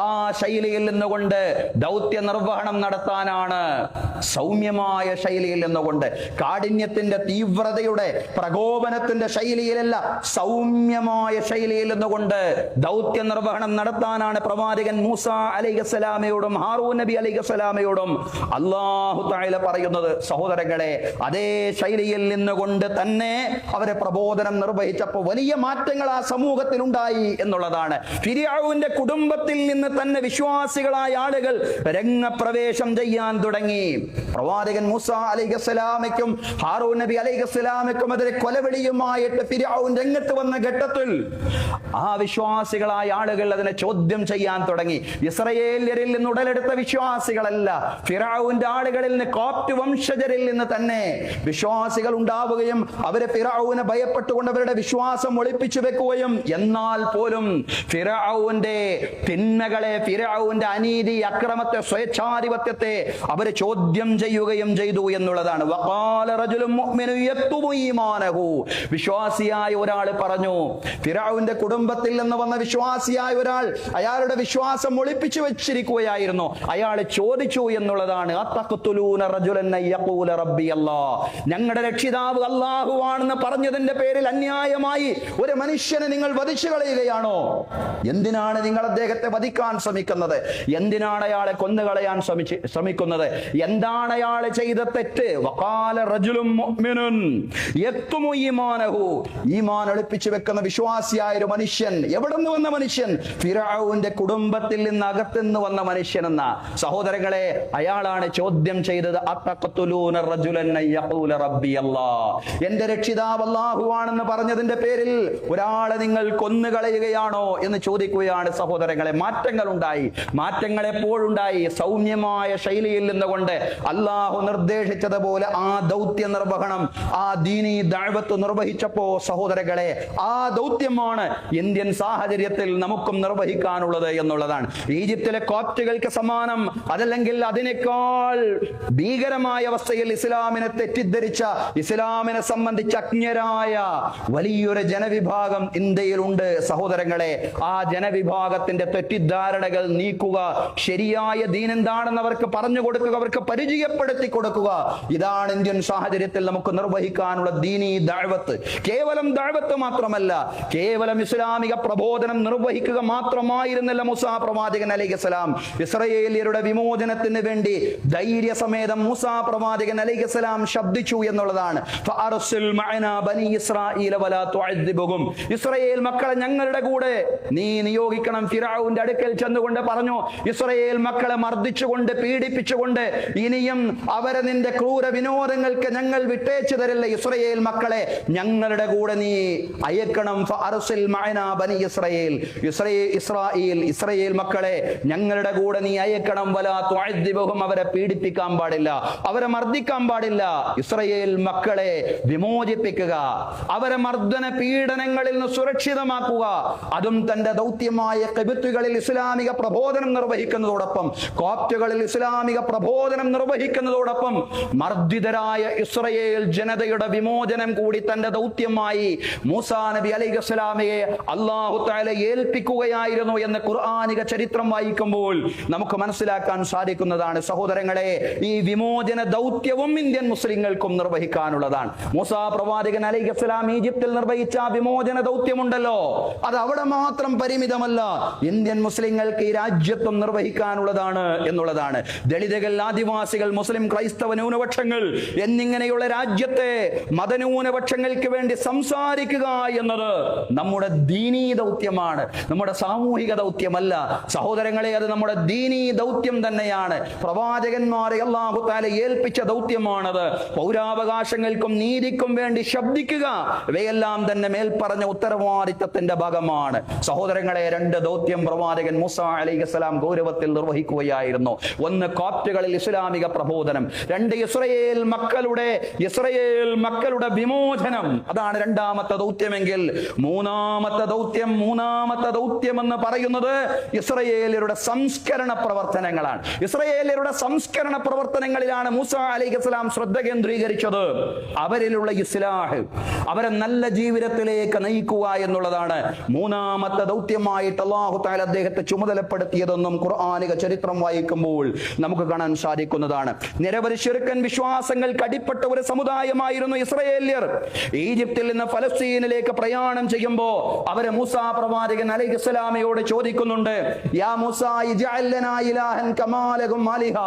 ആ ശൈലിയിൽ നിന്നുകൊണ്ട് ദൗത്യ നിർവഹണം നടത്താനാണ്, സൗമ്യമായ ശൈലിയിൽ നിന്നുകൊണ്ട്, കാഠിന്യത്തിന്റെ തീവ്രതയുടെ പ്രകോപനത്തിന്റെ ശൈലിയിലല്ല, സൗമ്യമായ ശൈലിയിൽ നിന്നുകൊണ്ട് ദൗത്യ നിർവഹണം നടത്താനാണ് പ്രവാചകൻ മൂസാ അലൈഹിസ്സലാമയോടും ഹാറൂൻ നബി അലൈഹിസ്സലാമയോടും നിർത്തുമ്പോഴും അല്ലാഹു തആല പറയുന്നത്, സഹോദരങ്ങളെ, അതേ ശൈലിയിൽ നിന്നുകൊണ്ട് തന്നെ അവരെ പ്രബോധനം നിർവഹിച്ചപ്പോൾ വലിയ മാറ്റങ്ങൾ ആ സമൂഹത്തിൽ ഉണ്ടായി എന്നുള്ളതാണ്. ഫിർഔന്റെ കുടുംബത്തിൽ നിന്ന് തന്നെ വിശ്വാസികളായ ആളുകൾ രംഗപ്രവേശം ചെയ്യാൻ തുടങ്ങി. പ്രവാചകൻ മൂസ അലൈഹിസ്സലാമയ്ക്കും ഹാറൂൻ നബി അലൈഹിസ്സലാമയ്ക്കും എതിരെ കൊലവിളിയുമായിട്ട് ഫിർഔൻ രംഗത്ത് വന്ന ഘട്ടത്തിൽ ആ വിശ്വാസികളായ ആളുകൾ അതിനെ ചോദ്യം ചെയ്യാൻ തുടങ്ങി. ഇസ്രായേല്യരിൽ നിന്ന് ഉടലെടുത്ത വിശ്വാസികളല്ല, ഫിർഔന്റെ ആളുകളിൽ നിന്ന്, കോപ്റ്റ് വംശജരിൽ നിന്ന് തന്നെ വിശ്വാസികൾ ഉണ്ടാവുകയും അവരെ ഫിർഔനെ ഭയപ്പെട്ടുകൊണ്ട് അവരുടെ വിശ്വാസം ഒളിപ്പിച്ചു വെക്കുകയും, എന്നാൽ പോലും ഫിർഔന്റെ തിന്മകളെ, ഫിർഔന്റെ അനീതി, അക്രമത്തെ, സ്വേച്ഛാധിപത്യത്തെ അവരെ ചോദ്യം ചെയ്യുകയും ചെയ്തു എന്നുള്ളതാണ്. വഖാല റജുലുൻ മുഅ്മിനുൻ യക്തുമു ഈമാനഹു, വിശ്വാസിയായ ഒരാൾ പറഞ്ഞു, ഫിർഔന്റെ കുടുംബത്തിൽ നിന്ന് വന്ന വിശ്വാസിയായ ഒരാൾ അയാളുടെ വിശ്വാസം ഒളിപ്പിച്ചു വെച്ചിരിക്കുകയായിരുന്നു. അയാൾ ചോദിച്ചു എന്നുള്ളതാണ്, അത്തഖ്തുലൂന റജുലൻ യഖൂല റബ്ബി അല്ലാഹ്, ഞങ്ങളുടെ രക്ഷിതാവ് അല്ലാഹുവാണെന്ന് പറഞ്ഞതിന്റെ പേരിൽ അന്യായമായി ഒരു മനുഷ്യനെ നിങ്ങൾ വധിച്ചു കളയുകയാണോ? എന്തിനാണ് നിങ്ങൾ അദ്ദേഹത്തെ വധിക്കാൻ ശ്രമിക്കുന്നത്? എന്തിനാണ് അയാളെ കൊന്നുകളയാൻ ശ്രമിക്കുന്നത്? എന്താണ് അയാൾ ചെയ്ത തെറ്റ്? വഖാല റജുലുൻ മുഅ്മിനുൻ യക്തുമു ഈമാനഹു, ഈമാൻ ഒളിപ്പിച്ചു വെക്കുന്ന വിശ്വാസിയായ ഒരു മനുഷ്യൻ. എവിടെ നിന്ന് വന്ന മനുഷ്യൻ? ഫിർഔന്റെ കുടുംബത്തിൽ നിന്ന്, അകത്തുനിന്ന് വന്ന മനുഷ്യൻ എന്ന. സഹോദരങ്ങളെ, അയാളാണ് ചോദ്യം ചെയ്തത്, അത്തഖ്തുലൂന റജുലൻ യഖൂല റബ്ബി അല്ലാഹ്, എന്റെ രക്ഷിതാവ് അല്ലാഹുവാണെന്ന് പറഞ്ഞതിന്റെ പേരിൽ ഒരാളെ നിങ്ങൾ കൊന്നുകളയുകയാണോ എന്ന് ചോദിക്കുകയാണ്. സഹോദരങ്ങളെ, മാറ്റങ്ങൾ ഉണ്ടായി. മാറ്റങ്ങൾ എപ്പോഴുണ്ടായി? സൗമ്യമായ ശൈലിയിൽ നിന്നുകൊണ്ട് അല്ലാഹു നിർദ്ദേശിച്ചതുപോലെ ആ ദൗത്യ നിർവഹണം, ആ ദീനി ദഅവത്ത് നിർവഹിച്ചപ്പോ സഹോദരങ്ങളെ, ആ ദൗത്യമാണ് ഇന്ത്യൻ സാഹചര്യത്തിൽ നമുക്കും നിർവഹിക്കാനുള്ളത് എന്നുള്ളതാണ്. ഈജിപ്തിലെ കോപ്റ്റുകൾക്ക് സമാനം, അതല്ലെങ്കിൽ അതിനേക്കാൾ ഭീകരമായ അവസ്ഥയിൽ ഇസ്ലാമിനെ തെറ്റിദ്ധരിച്ച, ഇസ്ലാമിനെ സംബന്ധിച്ച് അജ്ഞരായ വലിയൊരു ജനവിഭാഗം ഇന്ത്യയിലുണ്ട്. സഹോദരങ്ങളെ, ആ ജനവിഭാഗത്തിന്റെ തെറ്റിദ്ധാരണകൾ നീക്കുക, ശരിയായ ദീൻ എന്താണെന്ന് അവർക്ക് പറഞ്ഞു കൊടുക്കുക, അവർക്ക് പരിചയപ്പെടുത്തി കൊടുക്കുക. ഇതാണ് ഇന്ത്യൻ സാഹചര്യത്തിൽ നമുക്ക് നിർവഹിക്കാനുള്ള ദീനി ദഅവത്ത്. കേവലം ദഅവത്ത് മാത്രമല്ല, കേവലം ഇസ്ലാമിക പ്രബോധനം നിർവഹിക്കുക മാത്രമായിരുന്നില്ല മൂസാ പ്രവാചകൻ അലൈഹിസ്സലാം. ഇസ്രായേലിയരുടെ വിമോചനത്തിന് വേണ്ടി ധൈര്യസമേതം മൂസാ പ്രവാചകൻ അലൈഹിസ്സലാം ശബ്ദിച്ചു എന്നുള്ളതാണ്. ഫഅർസിൽ മഅനാ ബനി ഇസ്രായീല വലാ തുഅദ്ദിബുഹും, ഇസ്രായേൽ മക്കളെ ഞങ്ങളുടെ കൂടെ നീ നിയോഗിക്കണം. ഫിർഔന്റെ അടുക്കൽ ചെന്നുകൊണ്ട് പറഞ്ഞു, ഇസ്രായേൽ മക്കളെ മർദ്ദിച്ചുകൊണ്ട്, പീഡിപ്പിച്ചുകൊണ്ട് ഇനിയും അവരെ നിന്റെ ക്രൂര വിനോദങ്ങൾക്ക് ഞങ്ങൾ വിട്ടേച്ചു തരില്ല. ഇസ്രായേൽ മക്കളെ ഞങ്ങളുടെ കൂടെ നീ അയക്കണം. ഫഅർസിൽ മഅനാ ബനി ഇസ്രായേൽ, ഇസ്രായേൽ മക്കളെ ഞങ്ങളുടെ കൂടെ നീ അയക്കണം. വലാ തുഅദ്ദിബുഹും, അവരെ പീഡിപ്പിക്കാൻ പാടില്ല, അവരെ മർദ്ദിക്കാൻ പാടില്ല. ഇസ്രായേൽ മക്കളെ വിമോചിപ്പിക്കുക, അവരെ മർദ്ദന പീഡനങ്ങളിൽ നിന്ന് സുരക്ഷിതമാക്കുക. അതും തന്റെ ദൗത്യമായ ഖിബ്തുകളിൽ ഇസ്ലാമിക പ്രബോധനം നിർവഹിക്കുന്നതോടൊപ്പം, കോപ്റ്റുകളിൽ ഇസ്ലാമിക പ്രബോധനം നിർവഹിക്കുന്നതോടൊപ്പം മർദ്ദിതരായ ഇസ്രായേൽ ജനതയുടെ വിമോചനം കൂടി തന്റെ ദൗത്യമായി മൂസാ നബി അലൈഹിസ്സലാമയെ അല്ലാഹു തആല ഏൽപ്പിക്കുകയായിരുന്നു എന്ന് ഖുർആനിക ചരിത്രം വായിക്കുമ്പോൾ നമുക്ക് മനസ്സിലാക്കാൻ സാധിക്കുന്നതാണ്. സഹോദരങ്ങളെ, ഈ വിമോചന ദൗത്യവും ഇന്ത്യൻ മുസ്ലിങ്ങൾക്കും നിർവഹിക്കാനുള്ളതാണ്. മൂസാ പ്രവാചകൻ അലൈഹിസ്സലാം ഈജിപ്തിൽ നിർവഹിച്ച വിമോചന ദൗത്യമുണ്ടല്ലോ, അത് അവിടെ മാത്രം പരിമിതമല്ല, ഇന്ത്യൻ മുസ്ലിങ്ങൾക്ക് ഈ രാജ്യത്വം നിർവഹിക്കാനുള്ളതാണ് എന്നുള്ളതാണ്. ദളിതകൾ, ആദിവാസികൾ, മുസ്ലിം, ക്രൈസ്തവ ന്യൂനപക്ഷങ്ങൾ എന്നിങ്ങനെയുള്ള രാജ്യത്തെ മതന്യൂനപക്ഷങ്ങൾക്ക് വേണ്ടി സംസാരിക്കുക എന്നത് നമ്മുടെ ദീനീ ദൗത്യമാണ്, നമ്മുടെ സാമൂഹിക ദൗത്യമല്ല. സഹോദരങ്ങളെ, അത് നമ്മുടെ ദീനീ ദൗത്യം തന്നെയാണ്. പ്രവാചകന്മാരെ അല്ലാഹു തആല ഏൽപ്പിച്ച ദൗത്യമാണത്. പൗരാവകാശങ്ങൾക്കും നീതിക്കും വേണ്ടി ശബ്ദിക്കുക, ഇവയെല്ലാം തന്നെ മേൽപ്പറഞ്ഞ ഉത്തരവാദിത്തത്തിന്റെ ഭാഗമാണ്. സഹോദരങ്ങളെ, രണ്ട് ദൗത്യം പ്രവാചകൻ മൂസാ അലൈഹിസ്സലാം ഗൗരവത്തിൽ നിർവഹിക്കുകയായിരുന്നു. ഒന്ന്, കോപ്റ്റുകളിൽ ഇസ്ലാമിക പ്രബോധനം. രണ്ട്, ഇസ്രായേൽ മക്കളുടെ വിമോചനം. അതാണ് രണ്ടാമത്തെ ദൗത്യമെങ്കിൽ മൂന്നാമത്തെ ദൗത്യം എന്ന് പറയുന്നത് ഇസ്രായേലിയരുടെ സംസ്കരണ പ്രവർത്തനങ്ങളാണ്. ഇസ്രായേലിയരുടെ സംസ്കരണ പ്രവർത്തനങ്ങളിലാണ് മൂസാ അലൈഹിസ്സലാം ശ്രദ്ധ കേന്ദ്രീകരിച്ചത്. അവരിലുള്ള ഇസ്ലാഹ്, അവരെ നല്ല ജീവിതത്തിലേക്ക് നയിക്കുക എന്നുള്ളതാണ് മൂന്നാമത്തെ ദൗത്യമായിട്ട് അല്ലാഹു തആല അദ്ദേഹത്തെ ചുമതലപ്പെടുത്തിയതെന്നും ഖുർആനിക ചരിത്രം വായിക്കുമ്പോൾ നമുക്ക് കാണാൻ സാധിക്കുന്നതാണ്. നിരവധി ശിർക്കൻ വിശ്വാസങ്ങൾക്ക് അടിപ്പെട്ട ഒരു സമുദായമായിരുന്നു ഇസ്രായേലിയർ. ഈജിപ്തിൽ നിന്ന് ഫലസ്തീനിലേക്ക് പ്രയാണം ചെയ്യുമ്പോൾ അവരെ മൂസാ പ്രവാചകൻ അലൈഹിസ്സലാമയോട് ചോദിക്കുന്നുണ്ട്, യാ മൂസാ ഇജ്അൽ ലനാ ഇലാഹൻ കമാ ലഹും ആലിഹ.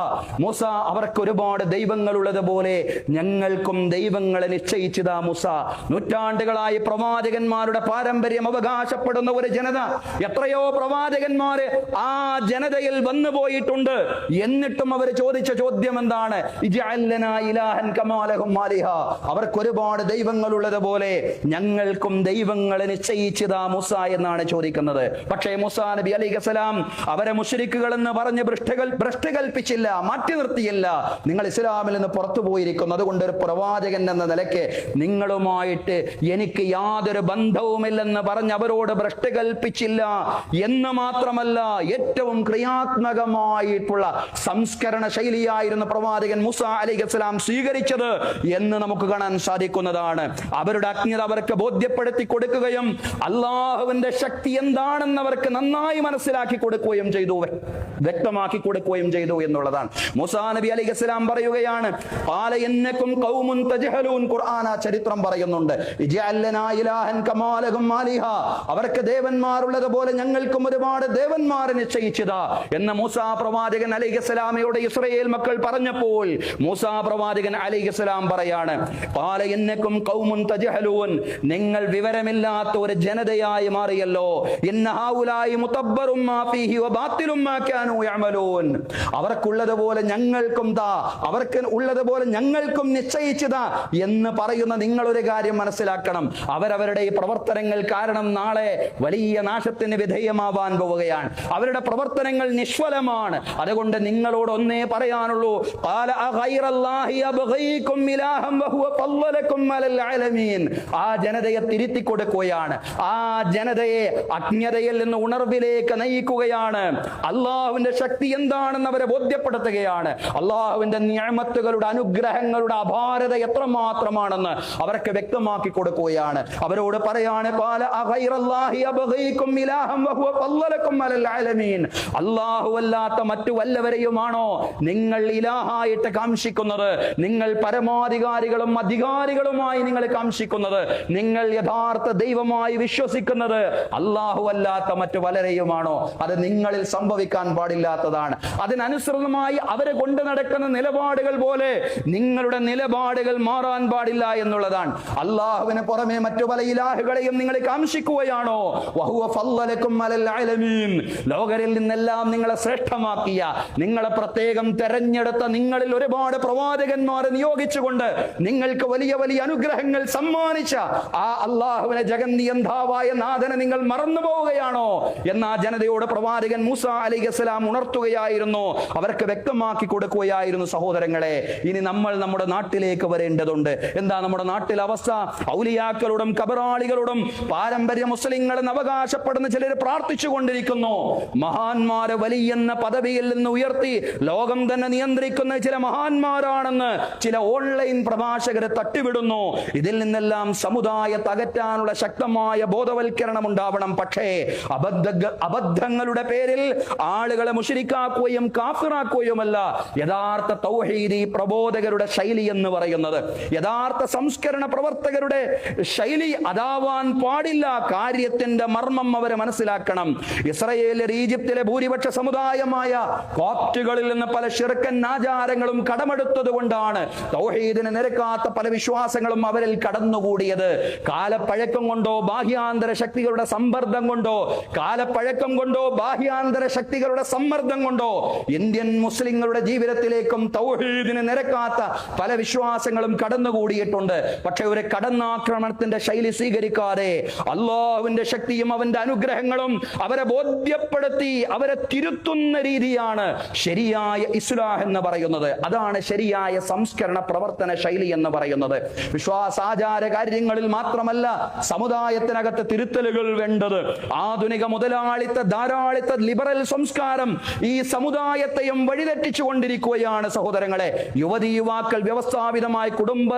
മൂസ, അവർക്ക് ഒരുപാട് ദൈവങ്ങളുള്ളതുപോലെ ഞങ്ങൾക്കും ദൈവങ്ങളെ നിശ്ചയിച്ചതാ മൂസ. നൂറ്റാണ്ടുകളായി പ്രവാചകന്മാരുടെ പാരമ്പര്യം അവകാശപ്പെടുന്ന ഒരു ജനത, എത്രയോ പ്രവാചകന്മാര് ആ ജനതയിൽ വന്നു പോയിട്ടുണ്ട്. എന്നിട്ടും അവർ ചോദിച്ച ചോദ്യം എന്താണ്? ഇജ്അൽ ലനാ ഇലാഹൻ കമാ ലഹും ആലിഹ. അവർക്ക് ഒരുപാട് ദൈവങ്ങളുള്ളതുപോലെ ഞങ്ങൾക്കും ദൈവങ്ങളെ നിശ്ചയിച്ചതാ മൂസ എന്നാണ് ചോദിക്കുന്നത്. പക്ഷേ മൂസാ നബി അലൈഹിസ്സലാം അവരെ മുശ്രിക്കുകൾ എന്ന് പറഞ്ഞ് ഭ്രഷ്ട് കൽപ്പിച്ചില്ല, മാറ്റി നിർത്തിയില്ല. നിങ്ങൾ ഇസ്ലാമിൽ നിന്ന് പുറത്തു പോയിരിക്കുന്നു, അതുകൊണ്ട് ഒരു പ്രവാചകൻ എന്ന നിലയ്ക്ക് നിങ്ങളുമായിട്ട് എനിക്ക് യാതൊരു ബന്ധവുമില്ലെന്ന് പറഞ്ഞ് അവരോട് ഭ്രഷ്ട് കൽപ്പിച്ചില്ല. എന്ന് മാത്രമല്ല, ഏറ്റവും ക്രിയാത്മകമായിട്ടുള്ള സംസ്കരണ ശൈലിയായിരുന്നു പ്രവാചകൻ മൂസാ അലൈഹിസ്സലാം സ്വീകരിച്ചത് എന്ന് നമുക്ക് കാണാൻ സാധിക്കുന്നതാണ്. അവരുടെ അജ്ഞത അവർക്ക് ബോധ്യപ്പെടുത്തി കൊടുക്കുകയും അള്ളാഹുവിന്റെ ശക്തി എന്താണെന്ന് അവർക്ക് നന്നായി മനസ്സിലാക്കി കൊടുക്കുകയും ചെയ്തു, വ്യക്തമാക്കി കൊടുക്കുകയും ചെയ്തു എന്നുള്ളതാണ്. മൂസാ നബി അലൈഹിസ്സലാം പറയുകയാണ്, ഖാല ഇന്നകും ഖൗമുൻ തജ്ഹലൂൻ. ഖുർആൻ ആ ചരിത്രം പറയുന്നുണ്ട്. ഇജ്അൽ ലനാ ഇലാഹൻ കമാ ലഹും ആലിഹ. അവർക്ക് ദേവന്മാരുള്ളതുപോലെ ഞങ്ങൾക്കും ഒരുപാട് ദേവന്മാരെ നിശ്ചയിച്ചതാ എന്ന് മൂസാ പ്രവാചകൻ അലൈഹിസ്സലാമയോട് ഇസ്രായേൽ മക്കൾ പറഞ്ഞപ്പോൾ മൂസാ പ്രവാചകൻ അലൈഹിസ്സലാം പറയാണ്, ഖാല ഇന്നകും ഖൗമുൻ തജ്ഹലൂൻ. നിങ്ങൾ വിവരമില്ലാത്ത ഒരു ജനതയായി മാറിയല്ലോ. ഇന്ന ഹൗലായി മുതബ്ബറും മാ ഫീഹി വബാത്തിലും മാ കാനൂ യഅമലൂൻ. അവർക്കുള്ളതുപോലെ ഞങ്ങൾക്കും താ, അവർക്ക് ഉള്ളതുപോലെ ഞങ്ങൾക്കും നിശ്ചയിച്ചതാ എന്ന് പറയുന്ന നിങ്ങൾ ഒരു കാര്യം മനസ്സിലാക്കണം. അവരവരുടെ ഈ പ്രവർത്തനങ്ങൾ കാരണം നാളെ വലിയ നാശത്തിന് വിധേയമാവാൻ പോവുകയാണ്. അവരുടെ പ്രവർത്തനങ്ങൾ നിഷ്ഫലമാണ്. അതുകൊണ്ട് നിങ്ങളോട് ഒന്നേ പറയാനുള്ളൂ, ഖാല അഗൈറല്ലാഹി അബ്ഗീകും ഇലാഹൻ വഹുവ ഫളലകും അലൽ ആലമീൻ. ആ ജനതയെ തിരുത്തി കൊടുക്കുകയാണ്. ആ ജനതയെ അജ്ഞതയിൽ നിന്ന് ഉണർവിലേക്ക് നയിക്കുകയാണ്. അള്ളാഹുവിന്റെ ശക്തി എന്താണെന്ന് അവരെ ബോധ്യപ്പെടുത്തുകയാണ്. അള്ളാഹുവിന്റെ നിഅമത്തുകളുടെ അനുഗ്രഹങ്ങളുടെ അപാരത എത്രമാത്രമാണെന്ന് അവർക്ക് വ്യക്തമാക്കി കൊടുക്കുകയാണ്. അവരോട് പറയാണ്, ഖാല അഗൈറല്ലാഹി അബ്ഗീകും ഇലാഹൻ വഹുവ ഫളലകും അലൽ ആലമീൻ. അല്ലാഹു അല്ലാത്ത മറ്റു വല്ലവരെയുമാണോ നിങ്ങൾ ഇലാഹായിട്ട് കാംക്ഷിക്കുന്നത്? നിങ്ങൾ പരമാധികാരികളും അധികാരികളുമായി നിങ്ങൾ കാംക്ഷിക്കുന്നത്? നിങ്ങൾ യഥാർത്ഥ ദൈവമായി വിശ്വസിക്കുന്നത് അല്ലാഹു അല്ലാത്ത മറ്റു പലരെയുമാണോ? അത് നിങ്ങളിൽ സംഭവിക്കാൻ പാടില്ലാത്തതാണ്. അതിനനുസൃതമായി അവരെ കൊണ്ട് നടക്കുന്ന നിലപാടുകൾ പോലെ നിങ്ങളുടെ നിലപാടുകൾ മാറാൻ പാടില്ല എന്നുള്ളതാണ്. അള്ളാഹുവിന് പുറമെ മറ്റു പല ഇലാഹുകളെയും നിങ്ങൾ കാംക്ഷിക്കുകയാണോ? വഹുവ ഫളലകും അലൽ ആലമീൻ. ലോകരിൽ നിന്നെല്ലാം നിങ്ങളെ ശ്രേഷ്ഠമാക്കിയ, നിങ്ങളെ പ്രത്യേകം തെരഞ്ഞെടുത്ത, നിങ്ങളിൽ ഒരുപാട് പ്രവാചകന്മാരെ നിയോഗിച്ചുകൊണ്ട് നിങ്ങൾക്ക് വലിയ വലിയ അനുഗ്രഹങ്ങൾ സമ്മാനിച്ച ആ അള്ളാഹുവിനെ ജഗന്നിയന്താവായ നാഥനെ നിങ്ങൾ മറന്നു പോവുകയാണോ എന്ന ആ ജനതയോട് പ്രവാചകൻ മൂസാ അലൈഹിസ്സലാം ഉണർത്തുകയായിരുന്നു, അവർക്ക് വ്യക്തമാക്കി കൊടുക്കുകയായിരുന്നു. സഹോദരങ്ങളെ, ഇനി നമ്മൾ നമ്മുടെ നാട്ടിലേക്ക് വരേണ്ടതുണ്ട്. എന്താ നമ്മുടെ നാട്ടിലെ അവസ്ഥ? ഔലിയാക്കളോടും കബറാളികളോടും പാരമ്പര്യ മുസ്ലിങ്ങളെന്ന് അവകാശപ്പെടുന്ന ചിലർ പ്രാർത്ഥിച്ചു കൊണ്ടിരിക്കുന്നു. മഹാന്മാരെ വലിയെന്ന പദവിയിൽ നിന്ന് ഉയർത്തി ലോകം തന്നെ നിയന്ത്രിക്കുന്ന ചില മഹാന്മാരാണെന്ന് ചില ഓൺലൈൻ പ്രഭാഷകരെ തട്ടിവിടുന്നു. ഇതിൽ നിന്നെല്ലാം സമുദായത്തെ അകറ്റാനുള്ള ശക്തമായ ബോധവൽക്കരണം ഉണ്ടാവണം. പക്ഷേ അബദ്ധങ്ങളുടെ പേരിൽ ആളുകളെ മുശ്രിക്കാക്കുകയും കാഫിറാക്കുകയുമല്ല യഥാർത്ഥ തൗഹീദി പ്രബോധകരുടെ ശൈലി എന്ന് പറയുന്നത്. യഥാർത്ഥ സംസ്കരണ പ്രവർത്തകരുടെ ശൈലി അതാവാൻ പാടില്ല. കാര്യത്തിന്റെ മർമ്മം അവരെ മനസ്സിലാക്കണം. ഇസ്രായേലിലെ, ഈജിപ്തിലെ ഭൂരിപക്ഷ സമുദായമായ കോപ്റ്റുകളിൽ നിന്ന് പല ശിർക്കൻ ആചാരങ്ങളും കടമെടുത്തത് കൊണ്ടാണ് തൗഹീദിന് നിരക്കാത്ത പല വിശ്വാസങ്ങളും അവരിൽ കടന്നുകൂടിയത്. കാലപ്പഴക്കം കൊണ്ടോ ബാഹ്യാന്തര ശക്തികളുടെ സമ്മർദ്ദം കൊണ്ടോ, കാലപ്പഴക്കം കൊണ്ടോ ബാഹ്യാന്തര ശക്തികളുടെ സമ്മർദ്ദം കൊണ്ടോ ഇന്ത്യൻ മുസ്ലിങ്ങളുടെ ജീവിതത്തിലേക്കും തൗഹീദിന് നിരക്കാത്ത പല വിശ്വാസങ്ങളും കടന്നുകൂടിയിട്ടുണ്ട്. പക്ഷെ ഒരു കടന്നാക്രമണത്തിന്റെ ശൈലി സ്വീകരിക്കാതെ അള്ളാഹുവിന്റെ ശക്തിയും അവന്റെ അനുഗ്രഹങ്ങളും അവരെ ബോധ്യപ്പെടുത്തി അവരെ തിരുത്തുന്ന രീതിയാണ് ശരിയായ ഇസ്ലാഹ് എന്ന് പറയുന്നത്. അതാണ് ശരിയായ സംസ്കരണ പ്രവർത്തന ശൈലി എന്ന് പറയുന്നത്. വിശ്വാസാചാര കാര്യങ്ങളിൽ മാത്രമല്ല സമുദായത്തിനകത്ത് തിരുത്തലുകൾ വേണ്ടത്. ആധുനിക മുതലാളിത്ത, ധാരാളിത്ത, ലിബറൽ സംസ്കാരം ഈ സമുദായത്തെയും വഴിതെറ്റിച്ചു കൊണ്ടിരിക്കുകയാണ്. സഹോദരങ്ങളെ, യുവതി യുവാക്കൾ വ്യവസ്ഥാപിതമായ കുടുംബ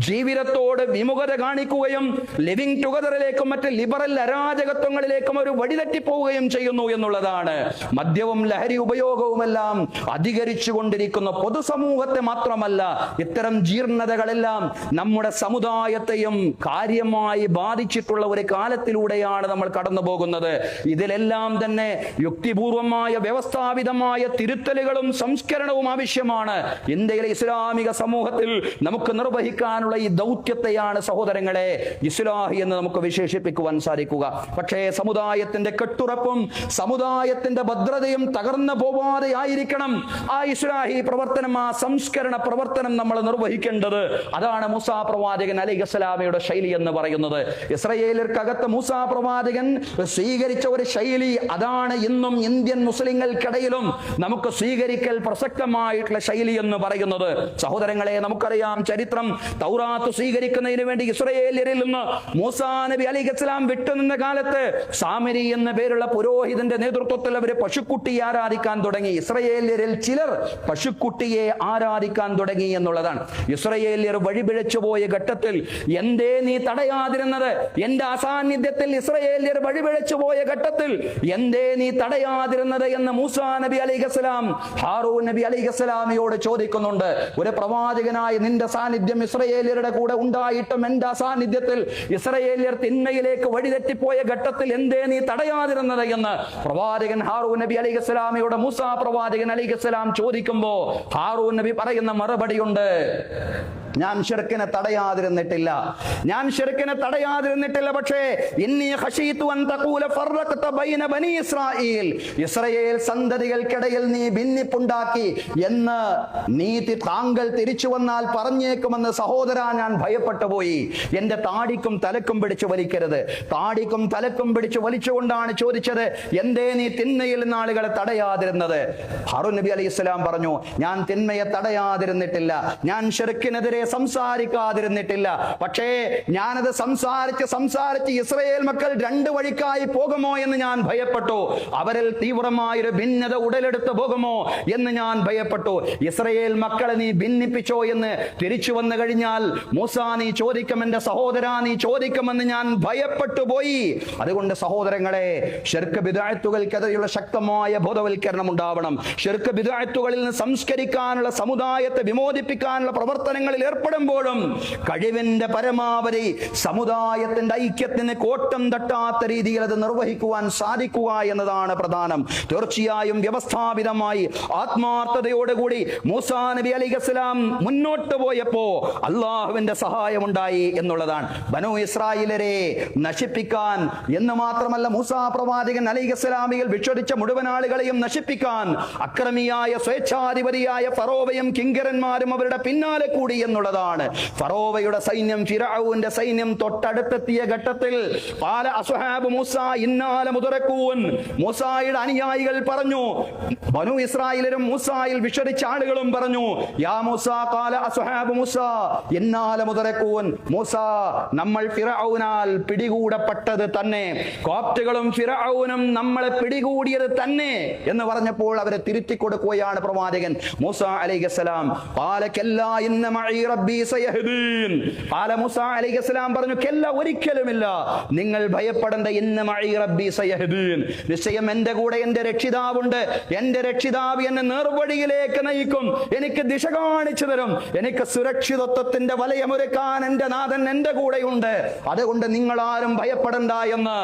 ജീവിതത്തോട് വിമുഖത കാണിക്കുകയും ലിവിംഗ് ടുഗദറിലേക്കും മറ്റ് ലിബറൽ അരാജകത്വങ്ങളിലേക്കും ഒരു വഴിതെറ്റിപ്പോവുകയും ചെയ്യുന്നു എന്നുള്ളതാണ്. മദ്യവും ലഹരി ഉപയോഗവുമെല്ലാം അധികരിച്ചു കൊണ്ടിരിക്കുന്ന പൊതുസമൂഹത്തെ മാത്രമല്ല, ഇത്തരം ജീർണതകളെല്ലാം നമ്മുടെ സമുദായത്തെയും കാര്യമായി ബാധിച്ചിട്ടുള്ള ഒരു കാലത്തിലൂടെയാണ് നമ്മൾ കടന്നു പോകുന്നത്. ഇതിലെല്ലാം തന്നെ യുക്തിപൂർവമായ വ്യവസ്ഥാപിതമായ തിരുത്തൽ തിരുത്തലുകളും സംസ്കരണവും ആവശ്യമാണ്. ഇന്ത്യയിലെ ഇസ്ലാമിക സമൂഹത്തിൽ നമുക്ക് നിർവഹിക്കാനുള്ള ഈ ദൗത്യത്തെയാണ് സഹോദരങ്ങളെ ഇസ്ലാഹി എന്ന് നമുക്ക് വിശേഷിപ്പിക്കുവാൻ സാധിക്കുക. പക്ഷേ സമുദായത്തിന്റെ കെട്ടുറപ്പും സമുദായത്തിന്റെ ഭദ്രതയും തകർന്നു പോവാതെ ആയിരിക്കണം ആ ഇസ്ലാഹി പ്രവർത്തനം, ആ സംസ്കരണ പ്രവർത്തനം നമ്മൾ നിർവഹിക്കേണ്ടത്. അതാണ് മൂസാ പ്രവാചകൻ അലൈഹിസ്സലാമയുടെ ശൈലി എന്ന് പറയുന്നത്. ഇസ്രായേലിയർക്കകത്ത് മൂസാ പ്രവാചകൻ സ്വീകരിച്ച ഒരു ശൈലി, അതാണ് ഇന്നും ഇന്ത്യൻ മുസ്ലിങ്ങൾക്കിടയിലും നമുക്ക് സ്വീകരിക്കൽ പ്രസക്തമായിട്ടുള്ള ശൈലി എന്ന് പറയുന്നത്. സഹോദരങ്ങളെ, നമുക്കറിയാം ചരിത്രം. തൗറാത്ത് സ്വീകരിക്കുന്നതിന് വേണ്ടി ഇസ്രായേലിയരിൽ നിന്ന് മൂസാ നബി അലൈഹിസ്സലാം വിട്ടുനിന്ന കാലത്ത് സാമിരി എന്ന പേരുള്ള പുരോഹിതന്റെ നേതൃത്വത്തിൽ അവർ പശുക്കുട്ടിയെ ആരാധിക്കാൻ തുടങ്ങി. ഇസ്രായേലിയരിൽ ചിലർ പശുക്കുട്ടിയെ ആരാധിക്കാൻ തുടങ്ങി എന്നുള്ളതാണ്. ഇസ്രായേലിയർ വഴിപിഴച്ചു പോയ ഘട്ടത്തിൽ എന്തേ നീ തടയാതിരുന്നത്? എന്റെ അസാന്നിധ്യത്തിൽ ഇസ്രായേലിയർ വഴിപിഴച്ചു പോയ ഘട്ടത്തിൽ എന്തേ നീ തടയാതിരുന്നത് എന്ന് മൂസാ നബി അലൈഹിസ്സലാം ഹാറൂൻ നബി അലൈഹിസ്സലാമിയോട് ചോദിക്കുന്നുണ്ട്. ഒരു പ്രവാചകനായ നിന്റെ സാന്നിധ്യം ഇസ്രായേലിയരുടെ കൂടെ ഉണ്ടായിട്ടും എന്റെ അസാന്നിധ്യത്തിൽ ഇസ്രായേലിയർ തിന്മയിലേക്ക് വഴിതെറ്റിപ്പോയ ഘട്ടത്തിൽ എന്തേ നീ തടയാതിരുന്നത് എന്ന് പ്രവാചകൻ ഹാറൂൻ നബി അലൈഹിസ്സലാമിയോട് മൂസാ പ്രവാചകൻ അലൈഹിസ്സലാം ചോദിക്കുമ്പോ ഹാറൂൻ നബി പറയുന്ന മറുപടിയുണ്ട്, ഞാൻ ശിർക്കിനെ തടയാതിരുന്നിട്ടില്ല, ഞാൻ ശിർക്കിനെ തടയാതിരുന്നിട്ടില്ല. പക്ഷേ ഇന്നി ഖശീതു അൻ തഖൂല ഫർറഖത ബൈന ബനി ഇസ്രായീൽ, ഇസ്രായേൽ സന്തതികൾക്കിടയിൽ നീ ഭിന്നിപ്പുണ്ടാക്കി എന്ന് താങ്കൾ തിരിച്ചു വന്നാൽ പറഞ്ഞേക്കുമെന്ന് സഹോദരാ ഞാൻ ഭയപ്പെട്ടു പോയി. എന്റെ താടിക്കും തലക്കും പിടിച്ചു വലിക്കരുത്. താടിക്കും തലക്കും പിടിച്ചു വലിച്ചുകൊണ്ടാണ് ചോദിച്ചത്, എന്തേ നീ തിന്മയിൽ നിന്ന് ആളുകളെ തടയാതിരുന്നത്? ഹാറൂൻ നബി അലൈഹിസ്സലാം പറഞ്ഞു, ഞാൻ തിന്മയെ തടയാതിരുന്നിട്ടില്ല, ഞാൻ ശിർക്കിനെതിരെ സംസാരിക്കാതിരുന്നിട്ടില്ല. പക്ഷേ ഞാനത് സംസാരിച്ച് ഇസ്രായേൽ മക്കൾ രണ്ടു വഴിക്കായി പോകുമോ എന്ന് ഞാൻ ഭയപ്പെട്ടു. അവരിൽ തീവ്രമായൊരു ഭിന്നത ഉടലെടുത്ത് പോകുമോ എന്ന് ഞാൻ ഭയപ്പെട്ടു. ഇസ്രായേൽ മക്കളെ നീ ഭിന്നിപ്പിച്ചോ എന്ന് തിരിച്ചു വന്നു കഴിഞ്ഞാൽ മൂസാ നീ ചോദിക്കും, എന്റെ സഹോദരാ നീ ചോദിക്കുമെന്ന് ഞാൻ ഭയപ്പെട്ടു പോയി. അതുകൊണ്ട് സഹോദരങ്ങളെ, ശിർക്ക് ബിദ്അത്തുകൾക്കെതിരെയുള്ള ശക്തമായ ബോധവൽക്കരണം ഉണ്ടാവണം. ശിർക്ക് ബിദ്അത്തുകളിൽ നിന്ന് സംസ്കരിക്കാനുള്ള, സമുദായത്തെ വിമോചിപ്പിക്കാനുള്ള പ്രവർത്തനങ്ങളിൽ ഏർപ്പെടുമ്പോഴും കഴിവിന്റെ പരമാവധി സമുദായത്തിന്റെ ഐക്യത്തിന് കോട്ടം തട്ടാത്ത രീതിയിൽ അത് നിർവഹിക്കുവാൻ സാധിക്കുക എന്നതാണ് പ്രധാനം. തീർച്ചയായും വ്യവസ്ഥാപിതമായി ആത്മാർത്ഥതയോടുകൂടി മൂസാ നബി അലൈഹിസ്സലാം മുന്നോട്ട് പോയപ്പോ അള്ളാഹുവിന്റെ സഹായം ഉണ്ടായി എന്നുള്ളതാണ്. ബനൂ ഇസ്രായേലരെ നശിപ്പിക്കാൻ എന്ന് മാത്രമല്ല, മൂസാ പ്രവാചകൻ അലൈഹിസ്സലാമിൽ വിശ്വസിച്ച മുഴുവൻ ആളുകളെയും നശിപ്പിക്കാൻ അക്രമിയായ സ്വേച്ഛാധിപതിയായ ഫറോവയും കിങ്കരന്മാരും അവരുടെ പിന്നാലെ കൂടി എന്നുള്ളതാണ്. ഫറോവയുടെ സൈന്യം, ഫിർഔന്റെ സൈന്യം തൊട്ടടുത്തെത്തിയ ഘട്ടത്തിൽ ഖാല അസ്ഹാബു മൂസാ ഇന്നാ ലമുദ്റകൂൻ, മൂസായുടെ അനുയായികൾ പറഞ്ഞു, ബനൂ ഇസ്രായേലും മൂസായിൽ വിശ്വസിച്ച ആളുകളും പറഞ്ഞു, യാ മൂസാ ഖാല അസ്ഹാബു മൂസാ ഇന്നാ ലമുദ്റകൂൻ, മൂസാ നമ്മൾ ഫിർഔനാൽ പിടികൂടപ്പെട്ടത് തന്നെ, കോപ്റ്റുകളും ഫിർഔനും നമ്മളെ പിടികൂടിയത് തന്നെ എന്ന് പറഞ്ഞപ്പോൾ അവരെ തിരുത്തി കൊടുക്കുകയാണ് പ്രവാചകൻ മൂസാ അലൈഹിസ്സലാം. ഖാല കല്ലാ ഇന്ന മഈ റബ്ബി സയഹ്ദീൻ, ഖാല മൂസാ അലൈഹിസ്സലാം പറഞ്ഞു, കല്ല ഒരിക്കലുമില്ല, നിങ്ങൾ ഭയപ്പെടേണ്ട, ഇന്ന മഈ റബ്ബി സയഹ്ദീൻ, നിശ്ചയം എന്റെ കൂടെ എന്റെ രക്ഷിതാവുണ്ട്, എന്റെ രക്ഷിതാവ് എന്നെ നേർവഴിയിലേക്ക് നയിക്കും, എനിക്ക് ദിശ കാണിച്ചു തരും, എനിക്ക് സുരക്ഷിതത്വത്തിന്റെ വലയമൊരുക്കാൻ എന്റെ നാഥൻ എന്റെ കൂടെയുണ്ട്, അതുകൊണ്ട് നിങ്ങൾ ആരും ഭയപ്പെടണ്ട എന്ന്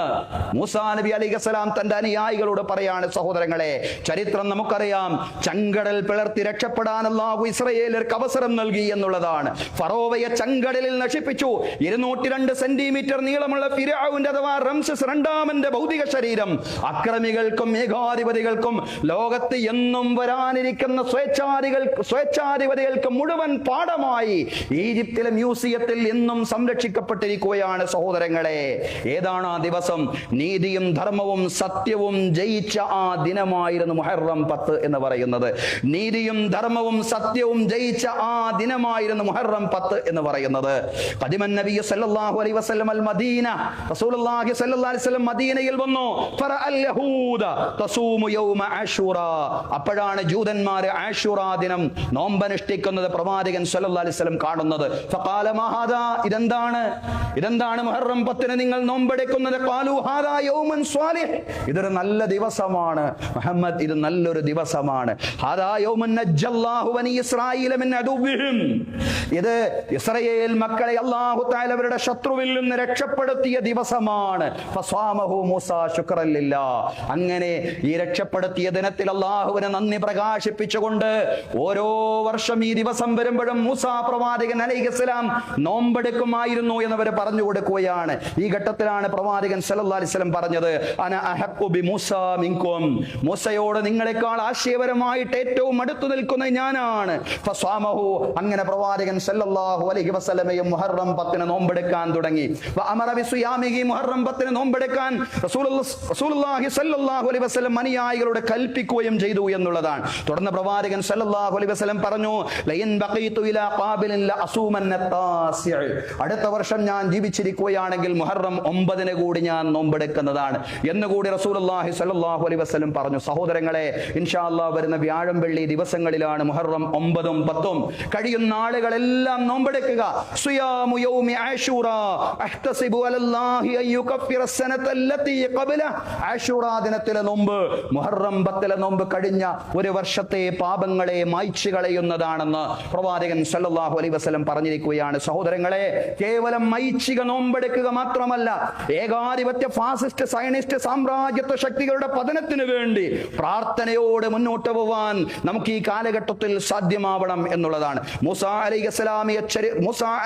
മൂസാ നബി അലൈഹിസ്സലാം തന്റെ അനുയായികളോട് പറയാണ്. സഹോദരങ്ങളെ, ചരിത്രം നമുക്കറിയാം. ചങ്കടൽ പിളർത്തി രക്ഷപ്പെടാൻ അല്ലാഹു ഇസ്രായേലിയർക്ക് അവസരം നൽകി എന്നുള്ളതാണ്. ഫറോവയെ ചങ്കടലിൽ നശിപ്പിച്ചു. 202 സെന്റിമീറ്റർ നീളമുള്ള ഫിർഔന്റെ അഥവാ റംസസ് രണ്ടാമന്റെ ഭൗതിക ശരീരം അക്രമികൾക്കും ഏകാധിപതികൾക്കും ലോകത്ത് എന്നും വരാനിരിക്കുന്ന സ്വേച്ഛാധിപതികൾക്ക് മുഴുവൻ പാഠമായി ഈജിപ്തിലെ മ്യൂസിയത്തിൽ എന്നും സംരക്ഷിക്കപ്പെട്ടിരിക്കുകയാണ്. സഹോദരങ്ങളെ, ഏതാണ് ആ ദിവസം? നീതിയും ധർമ്മവും സത്യവും ജയിച്ച ആ ദിനമായിരുന്നു മുഹറം 10 എന്ന് പറയുന്നത്. നീതിയും ധർമ്മവും സത്യവും ജയിച്ച ആ ദിനമായിരുന്നു മുഹറം 10 എന്ന് പറയുന്നത്. ഖദിമൻ നബി സല്ലല്ലാഹു അലൈഹി വസല്ലം അൽ മദീന, റസൂലുള്ളാഹി സ്വല്ലല്ലാഹു അലൈഹി വസല്ലം മദീനയിൽ വന്നു. ഫറഅൽ യഹൂദ തസൂമു യൗമ ആശൂറ, അപ്പോഴാണ് ജൂതന്മാർ ആശൂറ ദിനം നോമ്പനുഷ്ഠിക്കുന്നത് പ്രവാചകൻ സ്വല്ലല്ലാഹു അലൈഹി വസല്ലം കാണുന്നത്. ഫഖാല മാ ഹാദാ, ഇതെന്താണ് മുഹറം 10 നിങ്ങൾ നോമ്പെടുക്കുന്നത്? ഖാലു ഹാദാ യൗമുൻ സ്വാലിഹ്, ഇതൊരു നല്ല ദിവസമാണ് മുഹമ്മദ്, ഇത് നല്ലൊരു ദിവസമാണ്. ഹാദാ യൗമുൻ നജ്ജല്ലാഹു ബനി ഇസ്രായീല മിൻ അദുവ്വിഹിം, ഇത് ഇസ്രായേൽ മക്കളെ അല്ലാഹു തആല അവരുടെ ശത്രുവിൽ നിന്ന് രക്ഷപ്പെടുത്തിയ ദിവസമാണ്. ഫസ്വാമഹു മൂസ ശുക്രൻ ലില്ലാഹ്. അങ്ങനെ ഈ രക്ഷപ്പെടുത്തിയ ദിനത്തിൽ അല്ലാഹുവിനെ നന്ദി പ്രകാശിപ്പിച്ചുകൊണ്ട് ഓരോ വർഷം ഈ ദിവസം വരുമ്പോഴും മൂസ പ്രവാചകൻ അലൈഹിസ്സലാം നോമ്പെടുക്കുമായിരുന്നു എന്നവർ പറഞ്ഞു കൊടുക്കുകയാണ്. ഈ ഘട്ടത്തിലാണ് പ്രവാചകൻ സല്ലല്ലാഹു അലൈഹി വസല്ലം പറഞ്ഞത്, അന അഹഖു ബി മൂസ മിൻകും, മൂസയോട് നിങ്ങളെക്കാൾ ആശയപരമായിട്ട് ഏറ്റവും അടുത്തു നിൽക്കുന്ന ഞാനാണ്. ഫസ്വാമഹു. അങ്ങനെ പ്രവാചകൻ സല്ലല്ലാഹു അലൈഹി വസല്ലമയും മുഹറം 10 നോമ്പെടുക്കാൻ തുടങ്ങി. വഅമറ ബിസിയാമിഹി, മുഹറം 10 നോമ്പെടുക്കാൻ റസൂലുള്ളാഹി സല്ലല്ലാഹു അലൈഹി വസല്ലം അനുയായികളോട് കൽപ്പിക്കുകയും ചെയ്തു എന്നുള്ളതാണ്. തുടർന്ന് പ്രവാചകൻ സല്ലല്ലാഹു അലൈഹി വസല്ലം പറഞ്ഞു, ലയൻ ബഖീതു ഇലാ ഖാബിലിൻ ലഅസൂമന്ന താസിഅ, അടുത്ത വർഷം ഞാൻ ജീവിച്ചിരിക്കുകയാണെങ്കിൽ മുഹറം 9 കൂടി ഞാൻ നോമ്പെടുക്കുന്നതാണ് എന്നുകൂടി റസൂലുള്ളാഹി സല്ലല്ലാഹു അലൈഹി വസല്ലം പറഞ്ഞു. സഹോദരങ്ങളെ, ഇൻഷാ അല്ലാഹ് വരുന്ന വ്യാഴം വെള്ളി ദിവസങ്ങളിലാണ് മുഹറം 9ഉം 10ഉം. കഴിയുന്ന ആളുകളെല്ലാം നോമ്പെടുക്കുക. സുയാമു യൗമി ആശൂറ അഹ്തസിബു അലല്ലാഹി അൻ യുകഫിറ സനത അല്ലതി ഖബല. ആശൂറ ദിനത്തിലെ നോമ്പ്, മുഹറം 10ലെ നോമ്പ് കഴിഞ്ഞ ഒരു വർഷത്തെ പാപങ്ങളെ മായ്ച്ചു കളയുന്നതാണെന്ന് പ്രവാചകൻ സല്ലല്ലാഹു അലൈഹി വസല്ലം പറഞ്ഞിരിക്കുകയാണ്. സഹോദരങ്ങളെ, കേവലം മൈച്ഛിക നോമ്പെടുക്കുക മാത്രമല്ല, ഏകാധിപത്യ ഫാസിസ്റ്റ് സയനിസ്റ്റ് സാമ്രാജ്യത്വ ശക്തികളുടെ പതനത്തിന് വേണ്ടി പ്രാർത്ഥനയോടെ മുന്നോട്ട് പോവാൻ നമുക്ക് ഈ കാലഘട്ടത്തിൽ സാധ്യമാവണം എന്നുള്ളതാണ്. മൂസ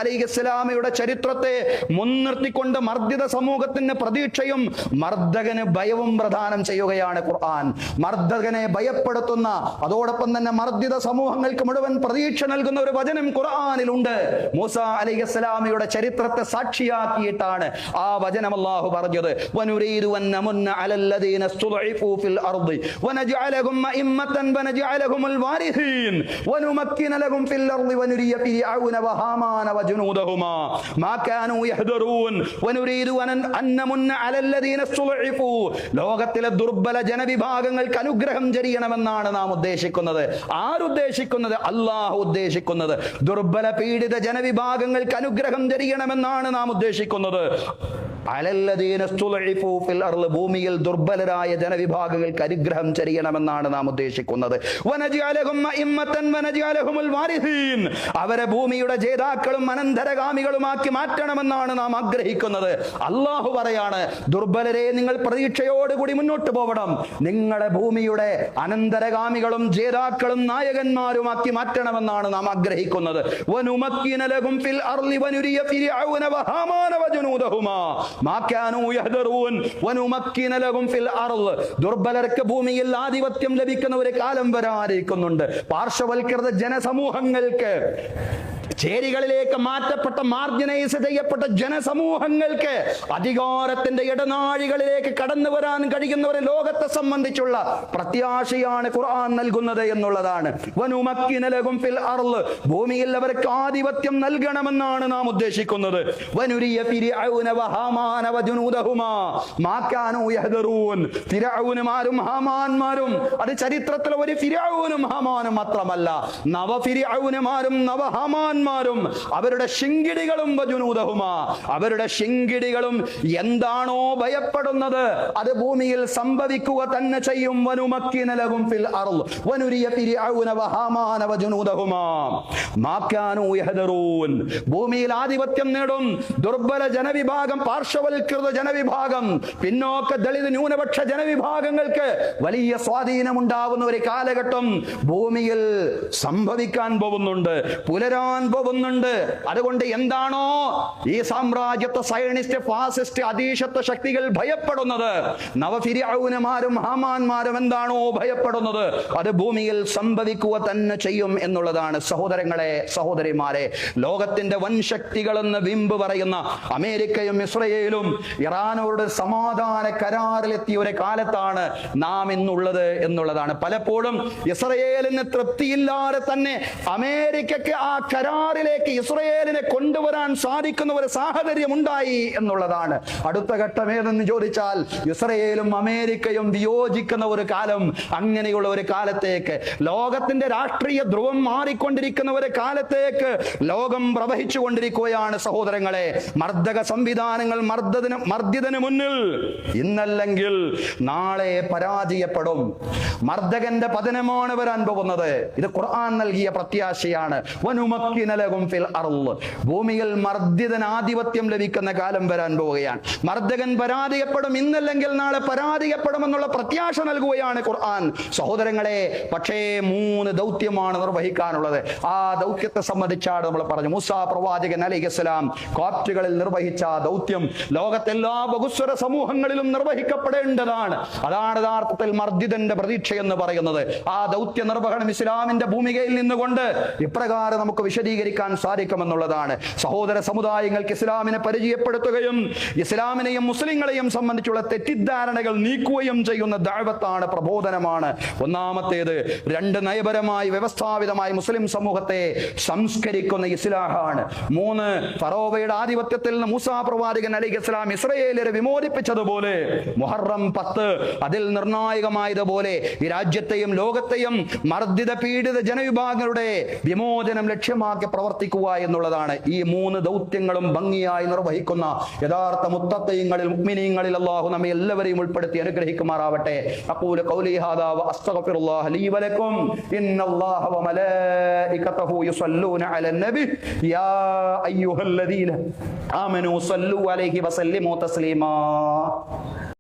അലൈഹിസ്സലാമയുടെ ചരിത്രത്തെ മുൻനിർത്തിക്കൊണ്ട് മർദ്ദിത സമൂഹത്തിന് പ്രതീക്ഷയും മർദ്ദകന് ഭയവും പ്രദാനം ചെയ്യുകയാണ് ഖുർആൻ. മർദ്ദകനെ ഭയപ്പെടുത്തുന്ന, അതോടൊപ്പം തന്നെ മർദ്ദിത സമൂഹങ്ങൾക്ക് മുഴുവൻ പ്രതീക്ഷ നൽകുന്ന ഒരു വചനം ഖുർആനിലുണ്ട്. മൂസ അലൈഹിസ്സലാമയുടെ ചരിത്രത്തെ സാക്ഷിയാക്കിയിട്ടാണ് ആ വചനം അല്ലാഹു പറഞ്ഞത്. വനുരീദു അൻ നമുന്ന അലല്ലദീന സ്തുദ്ഇഫൂ ഫിൽ അർദി വനജഅലഹും അഇമ്മതൻ വനജഅലഹുമുൽ വാരിഥീൻ വനുമക്കിന ലഹും ഫിൽ അർദി വനുരിയ ഫിർഔന വഹാമാന വജുനൂദഹുമാ മാ കാനൂ യഹ്ദറൂൻ വനുരീദു അൻ നമുന്ന അലല്ലദീന സ്തുദ്ഇഫൂ. ലോകത്തിലെ ദുർബല ജനവിഭാഗങ്ങൾക്ക് അനുഗ്രഹം ചെയ്യണമെന്നാണ് നാം ഉദ്ദേശിക്കുന്നത്. ആരുദ്ദേശിക്കുന്നത്? അല്ലാഹു ഉദ്ദേശിക്കുന്നത്. ദുർബല പീഡിത ജനവിഭാഗങ്ങൾക്ക് അനുഗ്രഹം ചെയ്യണമെന്നാണ് നാം ഉദ്ദേശിക്കുന്നത്. അലല്ലദീന സ്തുദ്ഇഫൂ ഫിൽ അർള്, ഭൂമിയിൽ ദുർബലരായ ജനവിഭാഗങ്ങൾക്ക് അനുഗ്രഹം ചെയ്യണമെന്നാണ് നാം ഉദ്ദേശിക്കുന്നത്. വനജഅലഹും അഇമ്മതൻ വനജഅലഹുമുൽ വാരിഥീൻ, അവരെ ഭൂമിയുടെ ജേതാക്കളും അനന്തരഗാമികളുമാക്കി മാറ്റണമെന്നാണ് നാം ആഗ്രഹിക്കുന്നത്. അല്ലാഹു പറയാണ്, ദുർബലരെ നിങ്ങൾ പ്രതീക്ഷയോടുകൂടി മുന്നോട്ട് പോകണം. നിങ്ങളെ ഭൂമിയുടെ അനന്തരഗാമികളും ജേതാക്കളും നായകന്മാരുമാക്കി മാറ്റണമെന്നാണ് നാം ആഗ്രഹിക്കുന്നത്. വനുമക്കിന ലഹും ഫിൽ അർളി വനുരിയ ഫിർഔന വഹാമാന വജുനൂദഹുമാ മാ കാനൂ യഹ്ദറൂൻ വനുമക്കിന ലഹും ഫിൽ അർള്. ദുർബലർക്ക് ഭൂമിയിൽ ആധിപത്യം ലഭിക്കുന്ന ഒരു കാലം വരാനിരിക്കുന്നുണ്ട്. പാർശ്വവൽകൃത ജനസമൂഹങ്ങൾക്ക്, ചേരികളിലേക്ക് മാറ്റപ്പെട്ട മാർജിനൈസ് ചെയ്യപ്പെട്ട ജനസമൂഹങ്ങൾക്ക് അധികാരത്തിന്റെ ഇടനാഴികളിലേക്ക് കടന്നു വരാൻ കഴിയുന്ന ഒരു ലോകത്തെ സംബന്ധിച്ചുള്ള പ്രത്യാശയാണ് ഖുർആൻ നൽകുന്നത് എന്നുള്ളതാണ്. വനുമക്കിന ലഹും ഫിൽ അർള്, ഭൂമിയിൽ അവർക്ക് ആധിപത്യം നൽകണമെന്നാണ് നാം ഉദ്ദേശിക്കുന്നത്. വനുരിയ ഫിർഔന വഹാമാന വജുനൂദഹുമാ മാ കാനൂ യഹ്ദറൂൻ. ഫിർഔനുമാരും ഹാമാന്മാരും, അത് ചരിത്രത്തിലെ ഒരു ഫിർഔനും ഹാമാനും മാത്രമല്ല, നവ ഫിർഔനുമാരും നവ ഹാമാന്മാരും അവരുടെ ശിങ്കിടികളും വജുനൂദഹുമാ, അവരുടെ ശിങ്കിടികളും എന്താണോ ഭയപ്പെടുന്നത് അത് ഭൂമിയിൽ സംഭവിക്കുക തന്നെ ചെയ്യും. വനുമക്കിന ലഹും ഫിൽ അർള് വനുരിയ ഫിർഔന വഹാമാന വജുനൂദഹുമാ മാ കാനൂ യഹ്ദറൂൻ. ഭൂമിയിൽ ആധിപത്യം നേടും ദുർബല ജനവിഭാഗം, പാർശ്വവൽകൃത ജനവിഭാഗം, പിന്നോക്ക ദളിത് ന്യൂനപക്ഷ ജനവിഭാഗങ്ങൾക്ക് വലിയ സ്വാധീനമുണ്ടാവുന്ന ഒരു കാലഘട്ടം ഭൂമിയിൽ സംഭവിക്കാൻ പോകുന്നുണ്ട്, പുലരാൻ പോകുന്നുണ്ട്. അതുകൊണ്ട് എന്താണോ ഈ സാമ്രാജ്യത്വ സയനിസ്റ്റ് ഫാസിസ്റ്റ് അധീശത്വ ശക്തികൾ ഭയപ്പെടുന്നത്, നവഫിർഔനമാരും ഹാമാന്മാരും എന്താണോ ഭയപ്പെടുന്നത് അത് ഭൂമിയിൽ സംഭവിക്കുക തന്നെ ചെയ്യും എന്നുള്ളതാണ്. സഹോദരങ്ങളെ, സഹോദരിമാരെ, ലോകത്തിന്റെ വൻ ശക്തികളെന്ന് വിമ്പ് പറയുന്ന അമേരിക്കയും ഇസ്രയേലും ഇറാനോട് സമാധാന കരാറിലെത്തിയ ഒരു കാലത്താണ് നാം ഇന്നുള്ളത് എന്നുള്ളതാണ്. പലപ്പോഴും ഇസ്രയേലിന് തൃപ്തിയില്ലാതെ തന്നെ അമേരിക്കയ്ക്ക് ആ കരാറിലേക്ക് ഇസ്രയേലിനെ കൊണ്ടുവരാൻ സാധിക്കുന്ന ഒരു സാഹചര്യം ഉണ്ടായി എന്നുള്ളതാണ്. അടുത്ത ഘട്ടം ഏതെന്ന് ചോദിച്ചാൽ ഇസ്രയേലും അമേരിക്കയും വിയോജിക്കുന്ന ഒരു കാലം, അങ്ങനെയുള്ള ഒരു കാലത്തേക്ക്, ലോകത്തിന്റെ രാഷ്ട്രീയ ധ്രുവം മാറിക്കൊണ്ടിരിക്കുന്ന ഒരു കാലത്തേക്ക് ലോകം പ്രവഹിച്ചു കൊണ്ടിരിക്കുകയാണ്. സഹോദരങ്ങളെ, മർദ്ദക സംവിധാനങ്ങൾ മർദ്ദിതന് മുന്നിൽ ഇന്നല്ലെങ്കിൽ നാളെ പരാജയപ്പെടും. മർദ്ദകന്റെ പതനമാണ് വരാൻ പോകുന്നത്. ഇത് ഖുർആൻ നൽകിയ പ്രത്യാശയാണ്. വനുമക്കിന ലഹും ഫിൽ അർള്. ഭൂമിയിൽ മർദ്ദിതനാധിപത്യം ലഭിക്കുന്ന കാലം വരാൻ പോവുകയാണ്. മർദ്ദകൻ പരാജയപ്പെടും, ഇന്നല്ലെങ്കിൽ നാളെ പരാജയപ്പെടുമെന്നുള്ള പ്രത്യാശ നൽകുകയാണ് ഖുർആൻ. സഹോദരങ്ങളെ, പക്ഷേ 3 ദൗത്യമാണ് നിർവഹിക്കാനുള്ളത്. ആ ദൗത്യത്തെ സംബന്ധിച്ചാണ് നമ്മൾ പറഞ്ഞു. മൂസാ പ്രവാചകൻ അലൈഹിസ്സലാം കോപ്റ്റുകളിൽ നിർവഹിച്ച ദൗത്യം ലോകത്തെല്ലാ ബഹുസ്വര സമൂഹങ്ങളിലും നിർവഹിക്കപ്പെടേണ്ടതാണ്. അതാണ് യഥാർത്ഥത്തിൽ മർദ്ദിതന്റെ പ്രതീക്ഷ എന്ന് പറയുന്നത്. ആ ദൗത്യ നിർവഹണം ഇസ്ലാമിന്റെ ഭൂമികയിൽ നിന്നുകൊണ്ട് ഇപ്രകാരം നമുക്ക് വിശദീകരിക്കാൻ സാധിക്കുമെന്നുള്ളതാണ്. സഹോദര സമുദായങ്ങൾക്ക് ഇസ്ലാമിനെ പരിചയപ്പെടുത്തുകയും ഇസ്ലാമിനെയും മുസ്ലിങ്ങളെയും സംബന്ധിച്ചുള്ള തെറ്റിദ്ധാരണകൾ നീക്കുകയും ചെയ്യുന്ന ദഅവത്താണ്, പ്രബോധനമാണ്. ഒന്നാമത്തേത് 2 നയപരമായി വ്യവസ്ഥാപിതമായി മുസ്ലിം സമൂഹത്തെ സംസ്കരിക്കുന്ന ഇസ്ലാഹാണ്. 3 ഫറോവയുടെ ആധിപത്യത്തിൽ നിന്ന് മൂസാ പ്രവാചകൻ അലൈഹിസ്സലാം ഇസ്രായേലിനെ വിമോചിപ്പിച്ചതുപോലെ മുഹറം 10 അതിൽ നിർണായകമായതുപോലെ ഈ രാജ്യത്തെയും ലോകത്തെയും മർദ്ദിത പീഡിത ജനവിഭാഗങ്ങളുടെ വിമോചനം ലക്ഷ്യമാക്കി പ്രവർത്തിക്കുക എന്നുള്ളതാണ്. ഈ 3 ദൗത്യങ്ങളും ഭംഗിയായി നിർവഹിക്കുന്ന യഥാർത്ഥ മുത്തഖീങ്ങളിൽ മുഅ്മിനീങ്ങളിൽ അല്ലാഹു നമ്മെ എല്ലാവരെയും ഉൾപ്പെടുത്തി അനുഗ്രഹിക്കുമാറാവട്ടെ. അഖൂലു ഖൗലി ഹാദാ വ അസ്തഗ്ഫിറുല്ലാഹ ലീ വലക്കും. ഇന്നല്ലാഹ വ മലായികതഹു യുസല്ലൂന അലൻ നബി യാ അയ്യുഹല്ലദീന ആമനൂ സല്ലു അലൈഹി വസല്ലിമു തസ്ലീമാ.